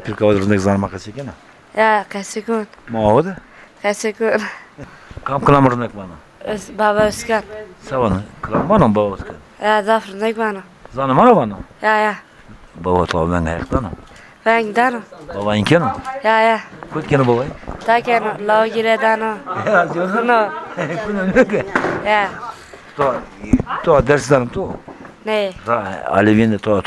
Bir kavadırındaki zanma kaçık ya. Ya kasekun. Mağoda? Kasekun. Kam kılamırınak bana. Baba Özkan. Savanı. Kılam bana baba Özkan. Ya zafrındak bana. Zanı mara bana? Ya. Baba tabi ben ayaktanım. Ben giderim. Baba inkenu? Ya. Kut kenu babayı? Ta kenu. Lao giredano. Ya canım. Kuno. Kuno ne ki? Ya. To ders zanım to. Ne? Alevin de to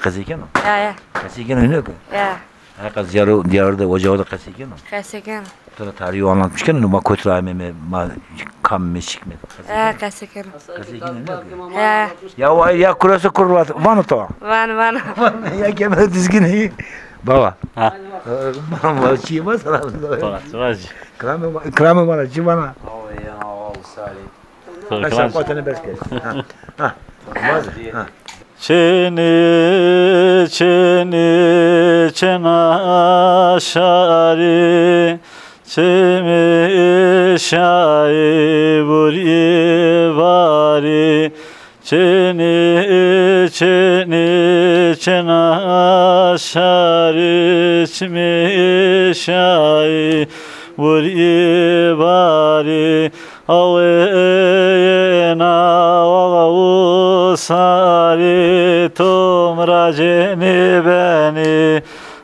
kasıkenu. Ya. Kasıkenu ne ki? Ya. Herkes diyarda ocağı da kasıkenu. Kasekun. Sonra tarihi anlatmışken ama kotra meme kam meşik mi? Ya kasekun. Kasekenu ne ki? Ya. Ya kurası kurvat vanu to. Vanu. Ya kemer dizgin iyi. Baba. Ha. Baba çiğma sana. Turaji. Krame bana çiğmana. Turaji. Kotene beske. Ha. Ha. Çeni çena şari çemi şai buri vari çeni çena şari çemi şai buri vari avena sari tumra ceni beni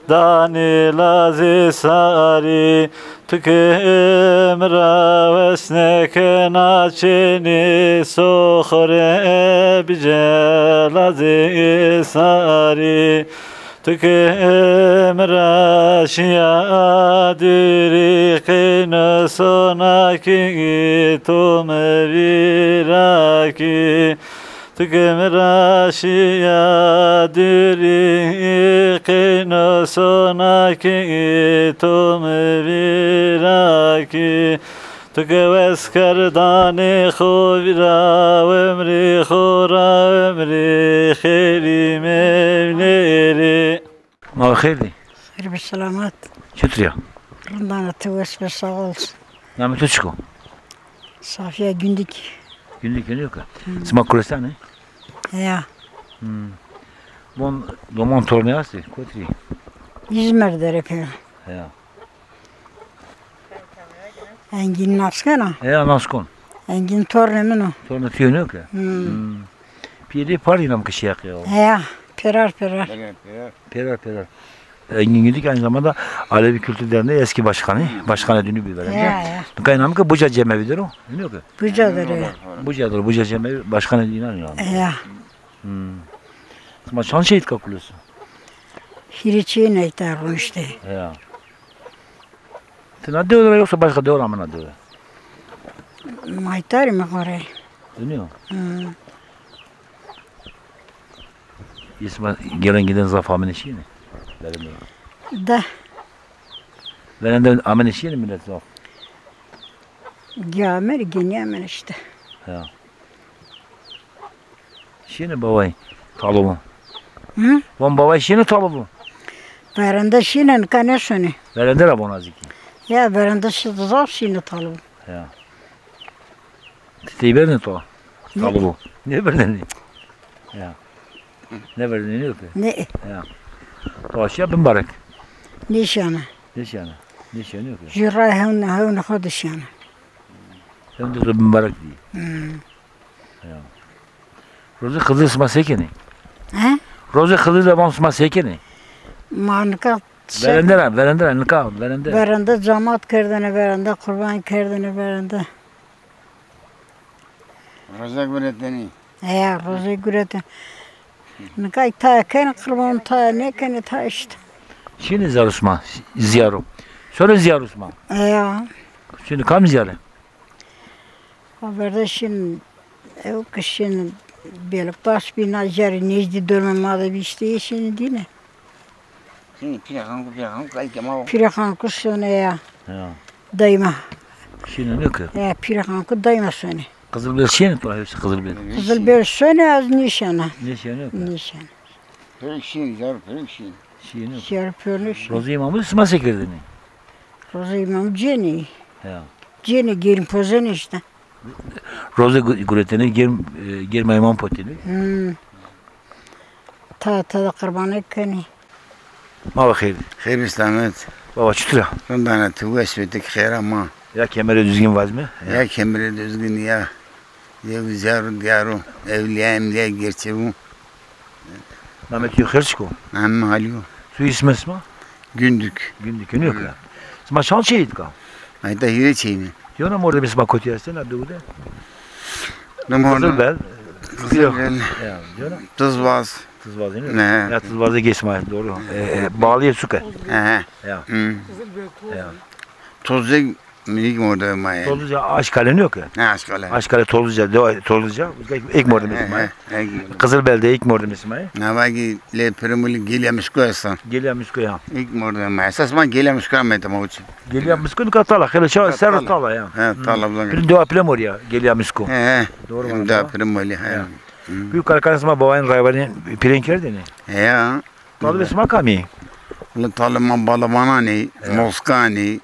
dani lazi sari tükemra vesneke naçeni sohre bice lazi sari tükemra şiyadiri kine sonaki tumeviraki tükemra şiyadiri kine sonaki tumeviraki تكوس كرداني خورا ومري خورا ومري خيري مبنيري ما خيري خير بالسلامات شتريا رمضان توس بالصغول نعم تشكو صافية جندك Günlük yok. Sma kulesane. Ya. Bon doman torneası kotri. İzmir'de yapıyor. Ya. Engin naskana. Ya naskon. Engin tornemin o. Torne tiyonu ki. Piri parinam ki şey ya. Ya. Perar. Perar. Engin Güdük aynı zamanda Alevi Kültür Derneği eski başkanı. Başkan ödülünü bir verecek. Ya. Kaynam ki Buca Cemevi'dir o. Biliyor ki. Buca'dır ya. Buca Cemevi başkan ödülüne yani. Ya. Ama şan şehit kakuluyorsun. Hiriçiği nektar işte. Ya. Sen adı olur yoksa başka da olur ama adı olur. Maytar mı kore? Biliyor musun? İsmail gelen giden zaf amen işi ne? Da. Ben de amen işi ne millet zaf? Gamer genemen işte. Ya. İşi ne babay? Talumu. Hı? Van babay işi ne talumu? Veranda şinen kanesoni. Verende rabon aziki. Ya veranda zaf şine talu. Ya. Titeyi verdin to. Talumu. Ne verdin? Ya. Ne verdin ne yok? Ne? Ya. To aşağı bin barak. Nişana. Nişana yok. Jura havun hodişana. Hem de bin barak diye. Ya. Roze kızı sma sekeni. He? Roze kızı da ban sma sekeni. Manka. Verender nikah verender. Veranda cemaat kırdığını veranda kurban kırdığını veranda. Roza güreteni. Ya roza güreteni. Nikah ta kan kurban ta ne kan ta işte. Şimdi zarusma ziyaru. Sonra ziyarusma. Ya. Şimdi kam ziyare. Haberde şimdi ev kışın böyle baş bina jari necdi dönmemada bir işte şimdi değil mi? Şimdi Pirahan kuşunu ya. Ya. Dayma. Şimdi ne ki? Ya Pirahan ku dayma seni. Kızılbel şey ne to hepsi kızılbel. Kızılbel seni az nişana. Nişana yok. Nişana. Perişin, perişin. Şey yok. Jar pörlüş. Rozi imamı sma sekirdini. Roza imam Ceni. Ya. Ceni gelin pozen işte. Rozi güreteni girme imam potini. Ta da kurbanı kani. Ma bakayım. Hayır İslamet. Baba çıtıra. Bundan tuvesvetik hayır ama. Ya kemere düzgün vaz mı? Ya kemere düzgün ya. Ya güzel diyarı. Evliyem diye gerçi bu. Namet yok herçko. Amma halıyor. Su ismi isma? Gündük. Gündük yok ya. Sma şan şehit ka. Ayda hire çeymi. Diyorum orada bir sma kotiyasın adı o da. Kızılbel. Kızılbel. Ya diyorum. Tuzvaz. Tuzvaz değil mi? Ne? Ya tuzvazı geçme doğru. Bağlıya suka. Ya. Ya. Tuzlu minik orada maya. Tozluca Aşkale yok ya. Ne Aşkale? Aşkale Tozluca. İlk mordum ismi. Kızılbel'de ilk mordum ismi. Ne var ki le primuli gelmiş koysan. Gelmiş koyan. İlk mordum maya. Sasma gelmiş koymadım o için. Gelmiş koyun katala. Hele şu ser tala ya. He tala bulan. Bir dua plemor ya. Gelmiş koyun. He. Doğru mu? Dua primuli. He. Büyük karkansma babayın rayvarın pirenker ne? He ya. Talı besma kami. Le talman balamani, Moskani.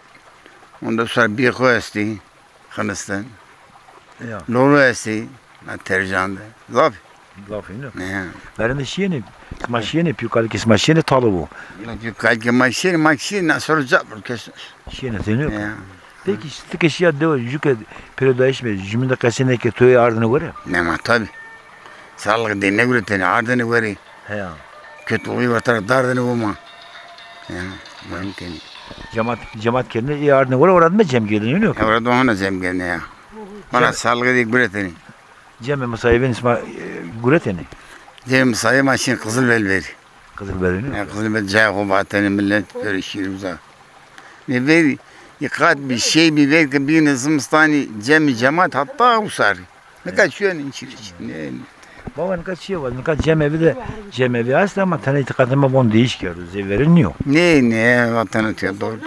Ondan sonra bir koyasti. Hindistan. Ya. Lolo esti. Tercanda. Zaf. Zafin yok. He. Ben de şiyeni. Maşiyeni piyukal ki maşiyeni talı bu. Piyukal ki maşiyeni nasıl olacak bu kesin. Şiyeni sen yok. Peki işte şia de yüke periodayışme cümle kasene ki toy ardını göre. Ne ma tabi. Sağlık dinle göre tane ardını göre. He. Kötü oluyor taraf dardını bulma. Ya mümkün. Cemaat kendine iyi ardını göre orada mı cem gelin yok. Orada ona cem gelin ya. Bana sağlık değil göre tane. Cem musayibin isma göre tane. Cem sayı maşin Kızılbel ver. Kızılbel ne? Ya Kızılbel cay kubatını millet görüşürüz. Ne ver? Yıkat bir şey bir ver ki bir nizmistani cemaat hatta usar. Ne kadar şu an içi. Baba ne kadar şey var, ne kadar cemevi aslında ama tane itikatıma bunu değişiyoruz, zevverin yok. Ne vatan ötüyor, doğru,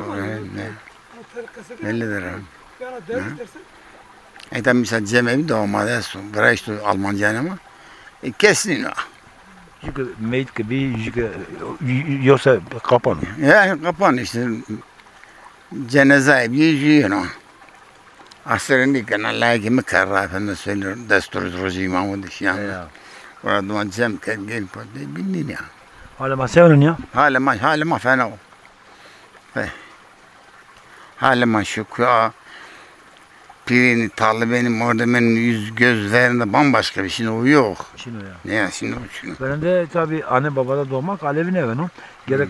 ne. Bellidir ha. Ayten mesela cemevi doğmadı ya, bırak işte Almanca'nın ama, kesin o. Çünkü meyit gibi, yoksa kapan. Yani kapan işte, cenaze bir yüzüyor o. Asırını kana lagi mi karra efendim söylüyorum. Destur roji imamı dışyan. Orada duman cem gel pode bilin ya. Hala ma sevinin ya. Hala ma fena o. Hala ma şükür. Pirini talibenin orada benim yüz göz verinde bambaşka bir şey o yok. Şimdi ya. Ne ya şimdi o şunu. Benim de tabi anne babada doğmak Alevi ne benim. Gerek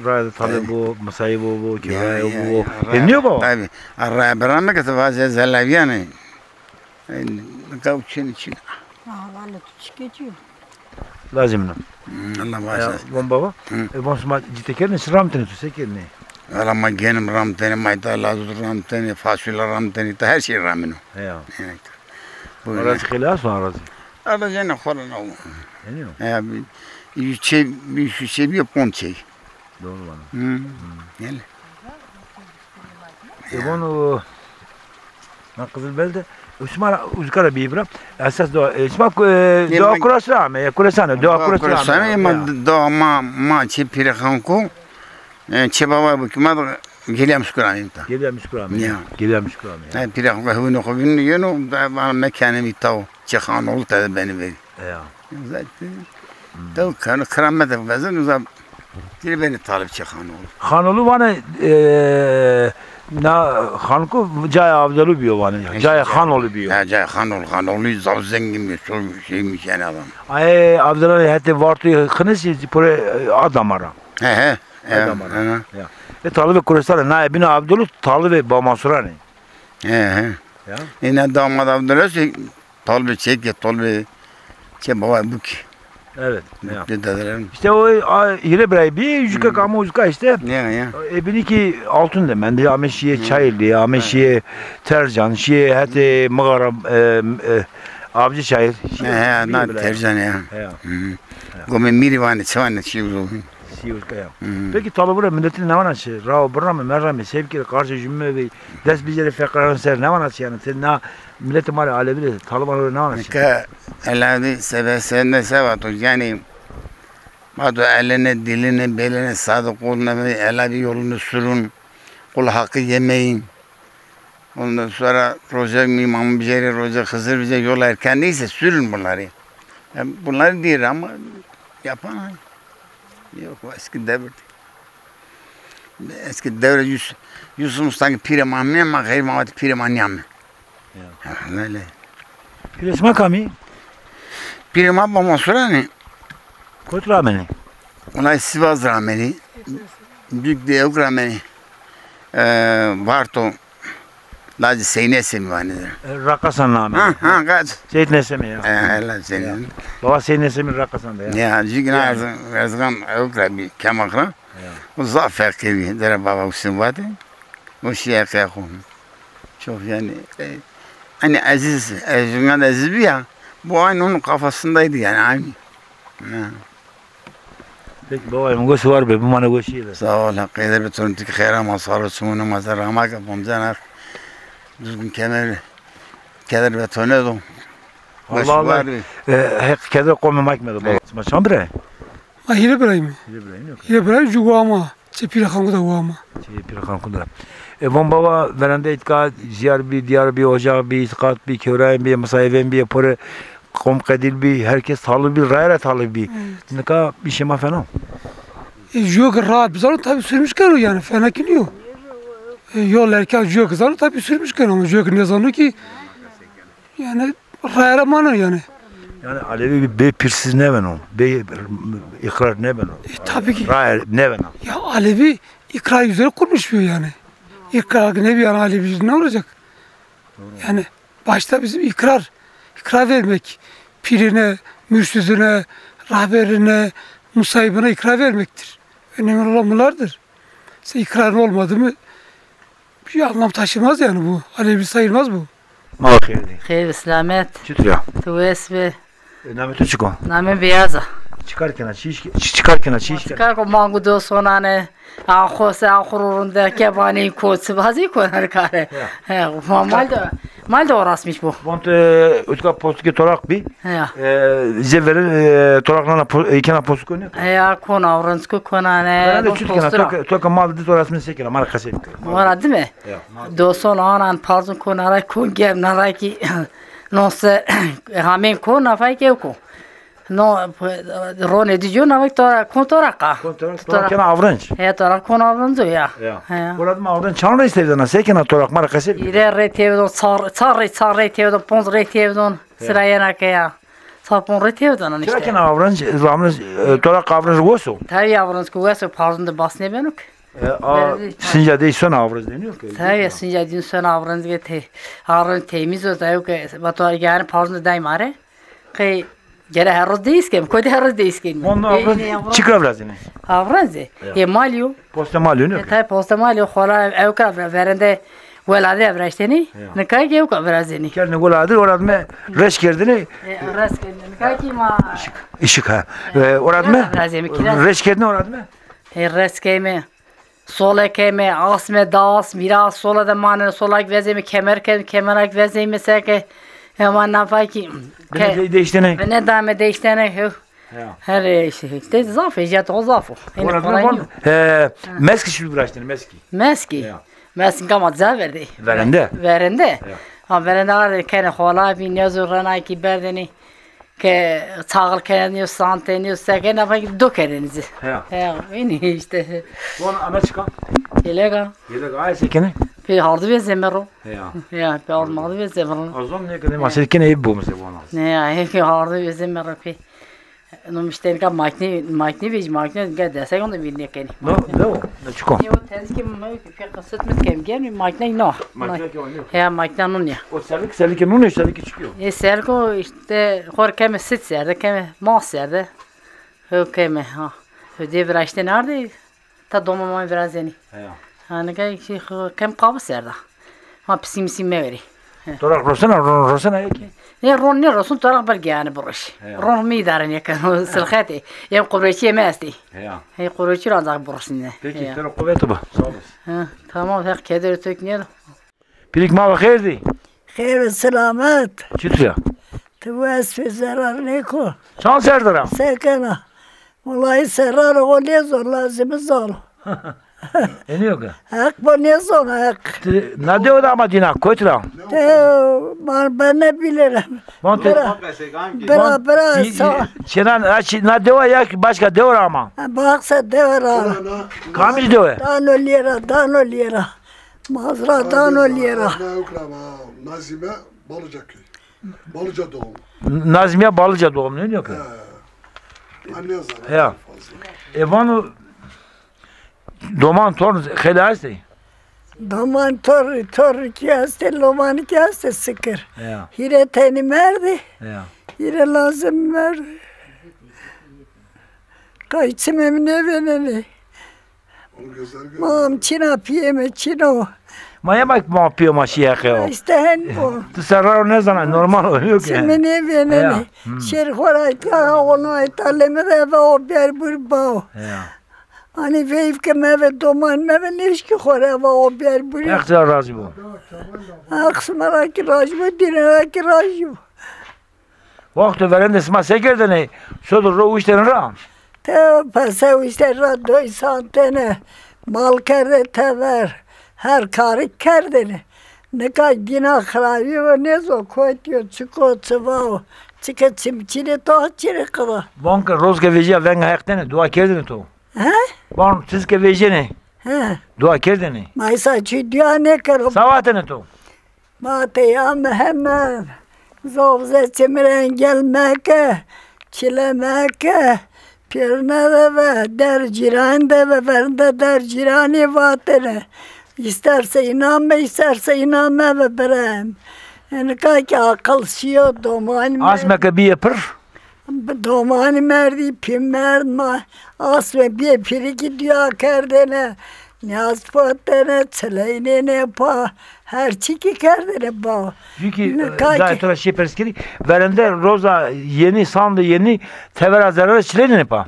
raya tabi bu, masayı bu, kiraya bu. Dinliyor baba? Tabi. Raya beranma katı bazı zelavi yani. Kavuşun için. Valla çıkıyor. Lazım mı? Allah bağışlasın. Bon baba. Bon sma citekerini sıramtını tüsekerini. Ama genim ramteni, mayda lazut ramteni, fasulye ramteni, her şey ramino. Ya. Evet. Arası kılas mı arası? Arada yine falan o. Deniyor. Ya bir şey bir ponçey. Doğru bana. Gel. Bunu na Kızılbel'de Osman Uzkara bibra esas doğa doğa kurasana ya kurasana doğa kurasana ama doğa ma çipire kanko çebaba bu kuma gelem şükranım ta gelem şükranım ya gelem şükranım ya pire kanko bunu kovun yenu da mekanım itav çekan ol ta beni ver ya zaten da kan kıramet bazın uzab dili beni talip çekan ol Hanolu bana na Hanko Cay Avdalı biyo bana Cay Hanolu biyo ya Cay Hanolu zav zengin bir şeymiş yani adam ay Avdalı hatta vartı kınısı pore adam ara he adam ara ya talı kurasana na ibn Abdullah talı ve Bamansurani he ya ina damat Abdullah talı çek talı çe baba bu ki evet işte o yine bray bir yüzük kama yüzük işte ya ebiniki altın demen de ameşiye çaylı ameşiye tercan şiye hatta mağara avcı çayır he na tercan ya gome mirivane çavane şiuzu peki talabura milletin ne vanaçı rao burama merrami sevkili karşı cümle ve des bizlere fekran ser ne vanaçı yani sen na milleti mali alebilir talibanları ne vanaçı ka eladi sebesinde sevato yani madu eline diline beline sadık olun ve eladi yolunu sürün kul hakkı yemeyin ondan sonra roja imam bize roja Hızır bize yol erken değilse sürün bunları yani bunları değil ama yapan yok eski devir eski devir Yusuf Mustafa'nın pire mamne ama gayr mamati pire manyam öyle pire sma kami pire mamma masurani kot rameni ona Sivas rameni büyük de rameni varto Lazı Seynesi mi var nedir? Rakasan namı. Ha kaç? Seynesi mi ya? Allah senin. Baba Seynesi mi Rakasan da ya? Ya jigna erzgan evkra bir kemakra. O zafer gibi dere baba usun vardı. O şeye kıyakım. Çok yani hani aziz, ezungan aziz bir ya. Bu aynı onun kafasındaydı yani aynı. Peki baba bu var be bu bana bu şeyler. Sağ ol. Hakkıyla bir toruntik khayra masarı sumunu mazar ramak yapamcanar. Düzgün keder ve tonedo. Allah Allah. Keder koymamak mı baba? Maçan bre. Ahire brayım. Ahire brayım juguama. Çepira kanku da guama. Çepira kanku da. Bon baba verende itka ziyar bir diyar bir ocağı bir itkat bir körayım bir masayven bir pore kom kadil bir herkes talı bir rayra talı bir. Ne ka bir şey ma fena. Yok rahat bizler tabii sürmüş karo yani fena kiliyor. Yol erken jök kızarı tabii sürmüş karo ama jök ne zanıyor ki yani rayra mana yani. Yani Alevi bir pirsiz ne ben o? Bir ikrar ne ben o? Tabii ki. Rayr ne ben o? Ya Alevi ikrar üzere kurmuş bir yani. İkrar ne bir yani Alevi ne olacak? Yani başta bizim ikrar vermek, pirine, mürşidine, rahberine, musayibine ikrar vermektir. Önemli olan bunlardır. İşte ikrarın olmadı mı bir anlam taşımaz yani bu. Alevi sayılmaz bu. Hayır, selamet. Çıtıyor. Tuves ve Nametu çıkon. Name beyaza. Çıkarken açış. Çıkar ko mangudo sonane. Ağos ağurunda kebani koç bazı konar kare. He, normal da Mal da orasmış bu. Vont utka postu torak bi. Ya. Zeverin toraklarına ikena postu konuyor. Ya kona avransko kona ne. Ben de çütkena toka mal dit orasını sekela mal kasep. Var değil mi? Do sol anan pardon kona ra kon gem na ra ki no se hamen kona fai ke ko. No rone di jona vak tora kontoraka. Torakena avranç. Ya torak kona avranzo ya. Orada mı avranç çanra istedin sekena torak mal kasep. İre retevdon sar retevdon pons retevdon sırayana ke ya. Sapon retevdon işte. Sekena avranç zamrız torak avranç gosu. Tabii avranç gosu pardon da basne benuk. Sinca değil son avranç deniyor ki. Tabii sinca din son avranç ge avranç temiz o da yok batar yani pardon da mare. Ke gene her roz değilskem, koyda her roz değilskem. Onu avranç çıkar biraz yine. Avranç ye malyo. Posta malyo ne? Tabii posta malyo xola evka verende velade evraşteni. Ne kay ki evka verazeni. Kendine goladır orada mı reş kerdini? Reş kerdini kay ki ma. Işık ha. Orada mı? Reş kerdini orada mı? Reş keme. Sola keme, asme das, miras sola da manen solak vezemi kemerak vezemi seke. Hemen nafay ki. Ne değiştene? Ne dame değiştene. Her işte zaf ejat o zaf. Meski şu uğraştın meski. Meski. Meski kamat verdi. Verende. Verende. Ha verende var kene xola bir nezurana ki berdeni. Ke çağıl kendini santeni seke nafay do kendinizi. Ya ini işte. Bunu ana çıkan. Yelega. Yelega ay sekene. Bir hardı ve zemero. Ya bir almadı ve zemero. Azam ne kadar maşerken iyi bu mesela bana. Ya hep hardı ve zemero pe. No müşteri ka makine ga desek onu bildiğin keni. No, ne çıkan. Yo tezki mi ki kasıt mı kem gel mi makine no. Makine ki oynuyor. Ya makine nun ya. O selik nun ya selik çıkıyor. Selko işte hor kem sit serde kem mas serde. Ho kem ha. Öde vraşte nerede? Ta domama biraz yani. Hani ki kem kavs serde. Ha psim meveri. Torak rosana ya ki. Ya ron ne rosun torak bel yani buruş. Ron mi darın ya kan silxati. Ya qurayçi masti. Hey qurayçi razak burusine. Peki torak kuvveti bu. Sağ olasın. Tamam hak keder tökniyor. Pirik ma bakırdı. Hayır ve selamet. Çıtıyor. Tevas ve zarar ne ko? Çan serdiram. Sekena. Vallahi zarar o ne zor lazım zor. Ne yok? Hak bu ne zor hak. Ne diyor da ama dina koytra. Ben ne bilirim. Bera Çenan ne diyor ya başka diyor ama. Baksa diyor. Kamil diyor. Dano lira. Mazra dano lira. Nazime Balıcakı. Balıca doğum. Nazmiye Balıca doğum ne diyor ki? Anne yazar. Ya. Evanu Doman torn xelası. Doman tor ki hasta loman ki hasta sıkır. Ya. Hire teni merdi. Ya. Hire lazım merdi. Kayçım emine veneni. Mam çina piyeme çino. Maya bak ma piyo maşiye ya. İşte bu. Tsarar ne zaman normal oluyor ki. Semene veneni. Şer xoray ya onu italeme ve o bir burba. Ya. Hani veyf ke meve doman meve neşki xore ve o bir burba. Ektar razı bu. Aksmara ki rajbu dinara ki rajbu. Vakti veren de sma sekerde ne? Sodur ro işten ra. Te pasa işte ra doy santene. Mal kerde tever. Her karı kerdene. Ne kadar günah xravi ve ne zo koyuyor çıko çıvao. Çıka çimçine to çire kıva. Banka rozga veja venga hektene dua kerdene to. He? Ban sizke vejene. He. Dua kerdene. Maysa çidiya ne karo. Savatene to. Mate ya hemen. Zovze çimiren gelmeke. Çilemeke. Pirne de ve der ciran de ve verde der cirani vatene. İsterse inanma, isterse inanma ve berem. Yani ki akıl şiyo doman. Asmeke bir yapır. Doman merdi pimer ma. Asme bir piri gidiyor kerdene. Niyaz patene çeleyne ne pa. Her çiki kerdene ba. Çünkü zaten şey perskeri. Verende roza yeni sandı yeni tevera zararı çilene ne pa.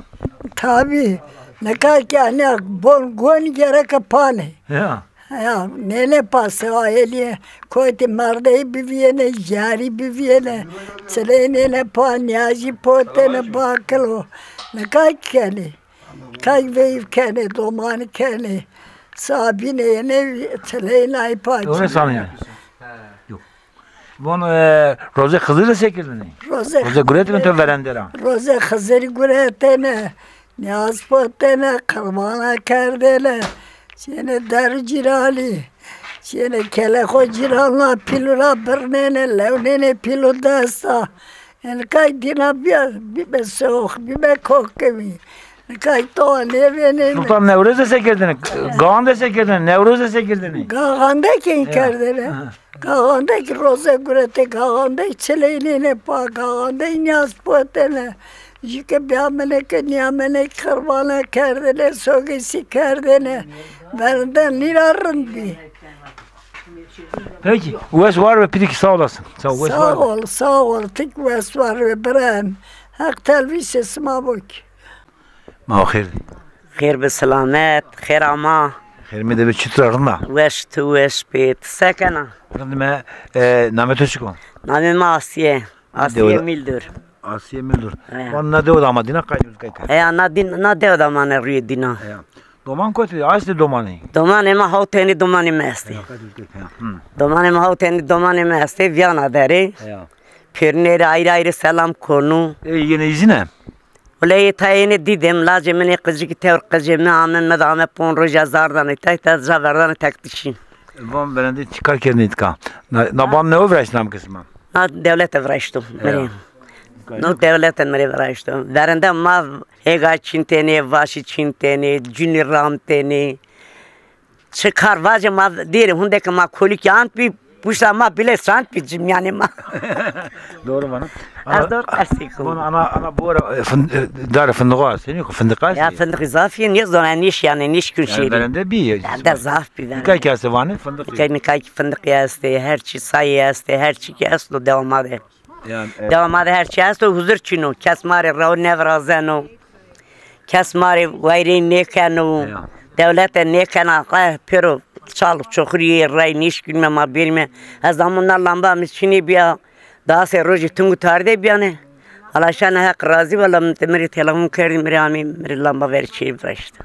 Tabii. Ne kadar ki hani bon gon gerek apale. Ya. Ya nele pası aile koydu marde biviyene jari biviyene çelene panyaji potene baklo ne kay kene kay vev kene doman kene sabine ne çelene ay paçı. Öyle sanıyor. Yok. Bunu roze Hızır'la sekirdin. Roze güretini tö verendera. Roze Hızır güretene niyaz potene kırmana kerdele. Sene dercirali, sene keleko ciranla pilura bernene levnene pilu desta. En kay dina bir soğuk bir kokkemi. Kay to nevene. Sultan Nevruz'da sekirdin. Gağan'da sekirdin. Nevruz'da sekirdin. Gağan'da kim kerdene? Gağan'da ki roze gürete Gağan'da çeleğine pa Gağan'da inyas potene. Jike biameneke niamene kırbana kerdene sogesi kerdene. Benden lirarındı. Peki. Uves var ve pidik sağ olasın. Sağ ol. Tik uves var ve brem. Hak telvise sma bok. Ma xeyr. Xeyr be selamet, xeyr ama. Xeyr mi de bir çıtırarında. Wesh tu wesh bit. Sekena. Kendime namet çıkon. Namim Asiye. Asiye Mildur. Asiye Mildur. Ona de odama dina kaynuz kayka. Ya na de odama ne rüy dina. Doman kötü. Aslı domani. Domani ma hauteni domani mesti. Domani ma hauteni domani mesti. Viyana deri. Pirneri ayrı ayrı selam konu. Yine izine. Olay tayini didim. Lacemini kızcık tevr kızcımı amen medame pon roja zardan. Tek zaverdan tek dişin. Van verende çıkarken itka. Naban ne övrəşnam kısmı? Na devlet evraştım. No devletten meri evraştım. Verende ma ega çinteni, vaşı çinteni, cünni ramteni. Çıkar vacı ma derim hundaki ma kolik yant bir puşla ma bile sant bir yani ma. Doğru bana. Az doğru tersi. Bunu ana bu ara dar fındığa seni fındığa. Ya fındık zafiye ne zaman niş yani niş külşeri. Verende bir. Da zaf bir. Nikay kase var ne fındık. Nikay fındık yastı, her şey sayı yastı, her şey yastı devam eder. Devam eder her şey yastı huzur çino. Kesmari rav nevrazeno. Kesmari gayri nekano. Devlete nekana pero çalık çokriye ray niş gülme ma bilme. Az zamanlar lamba misçini biya. Daha se roji tungu tarde biyane. Alaşan hak razı valam temeri telefon kerdim rami meri lamba ver çeyim fraştı.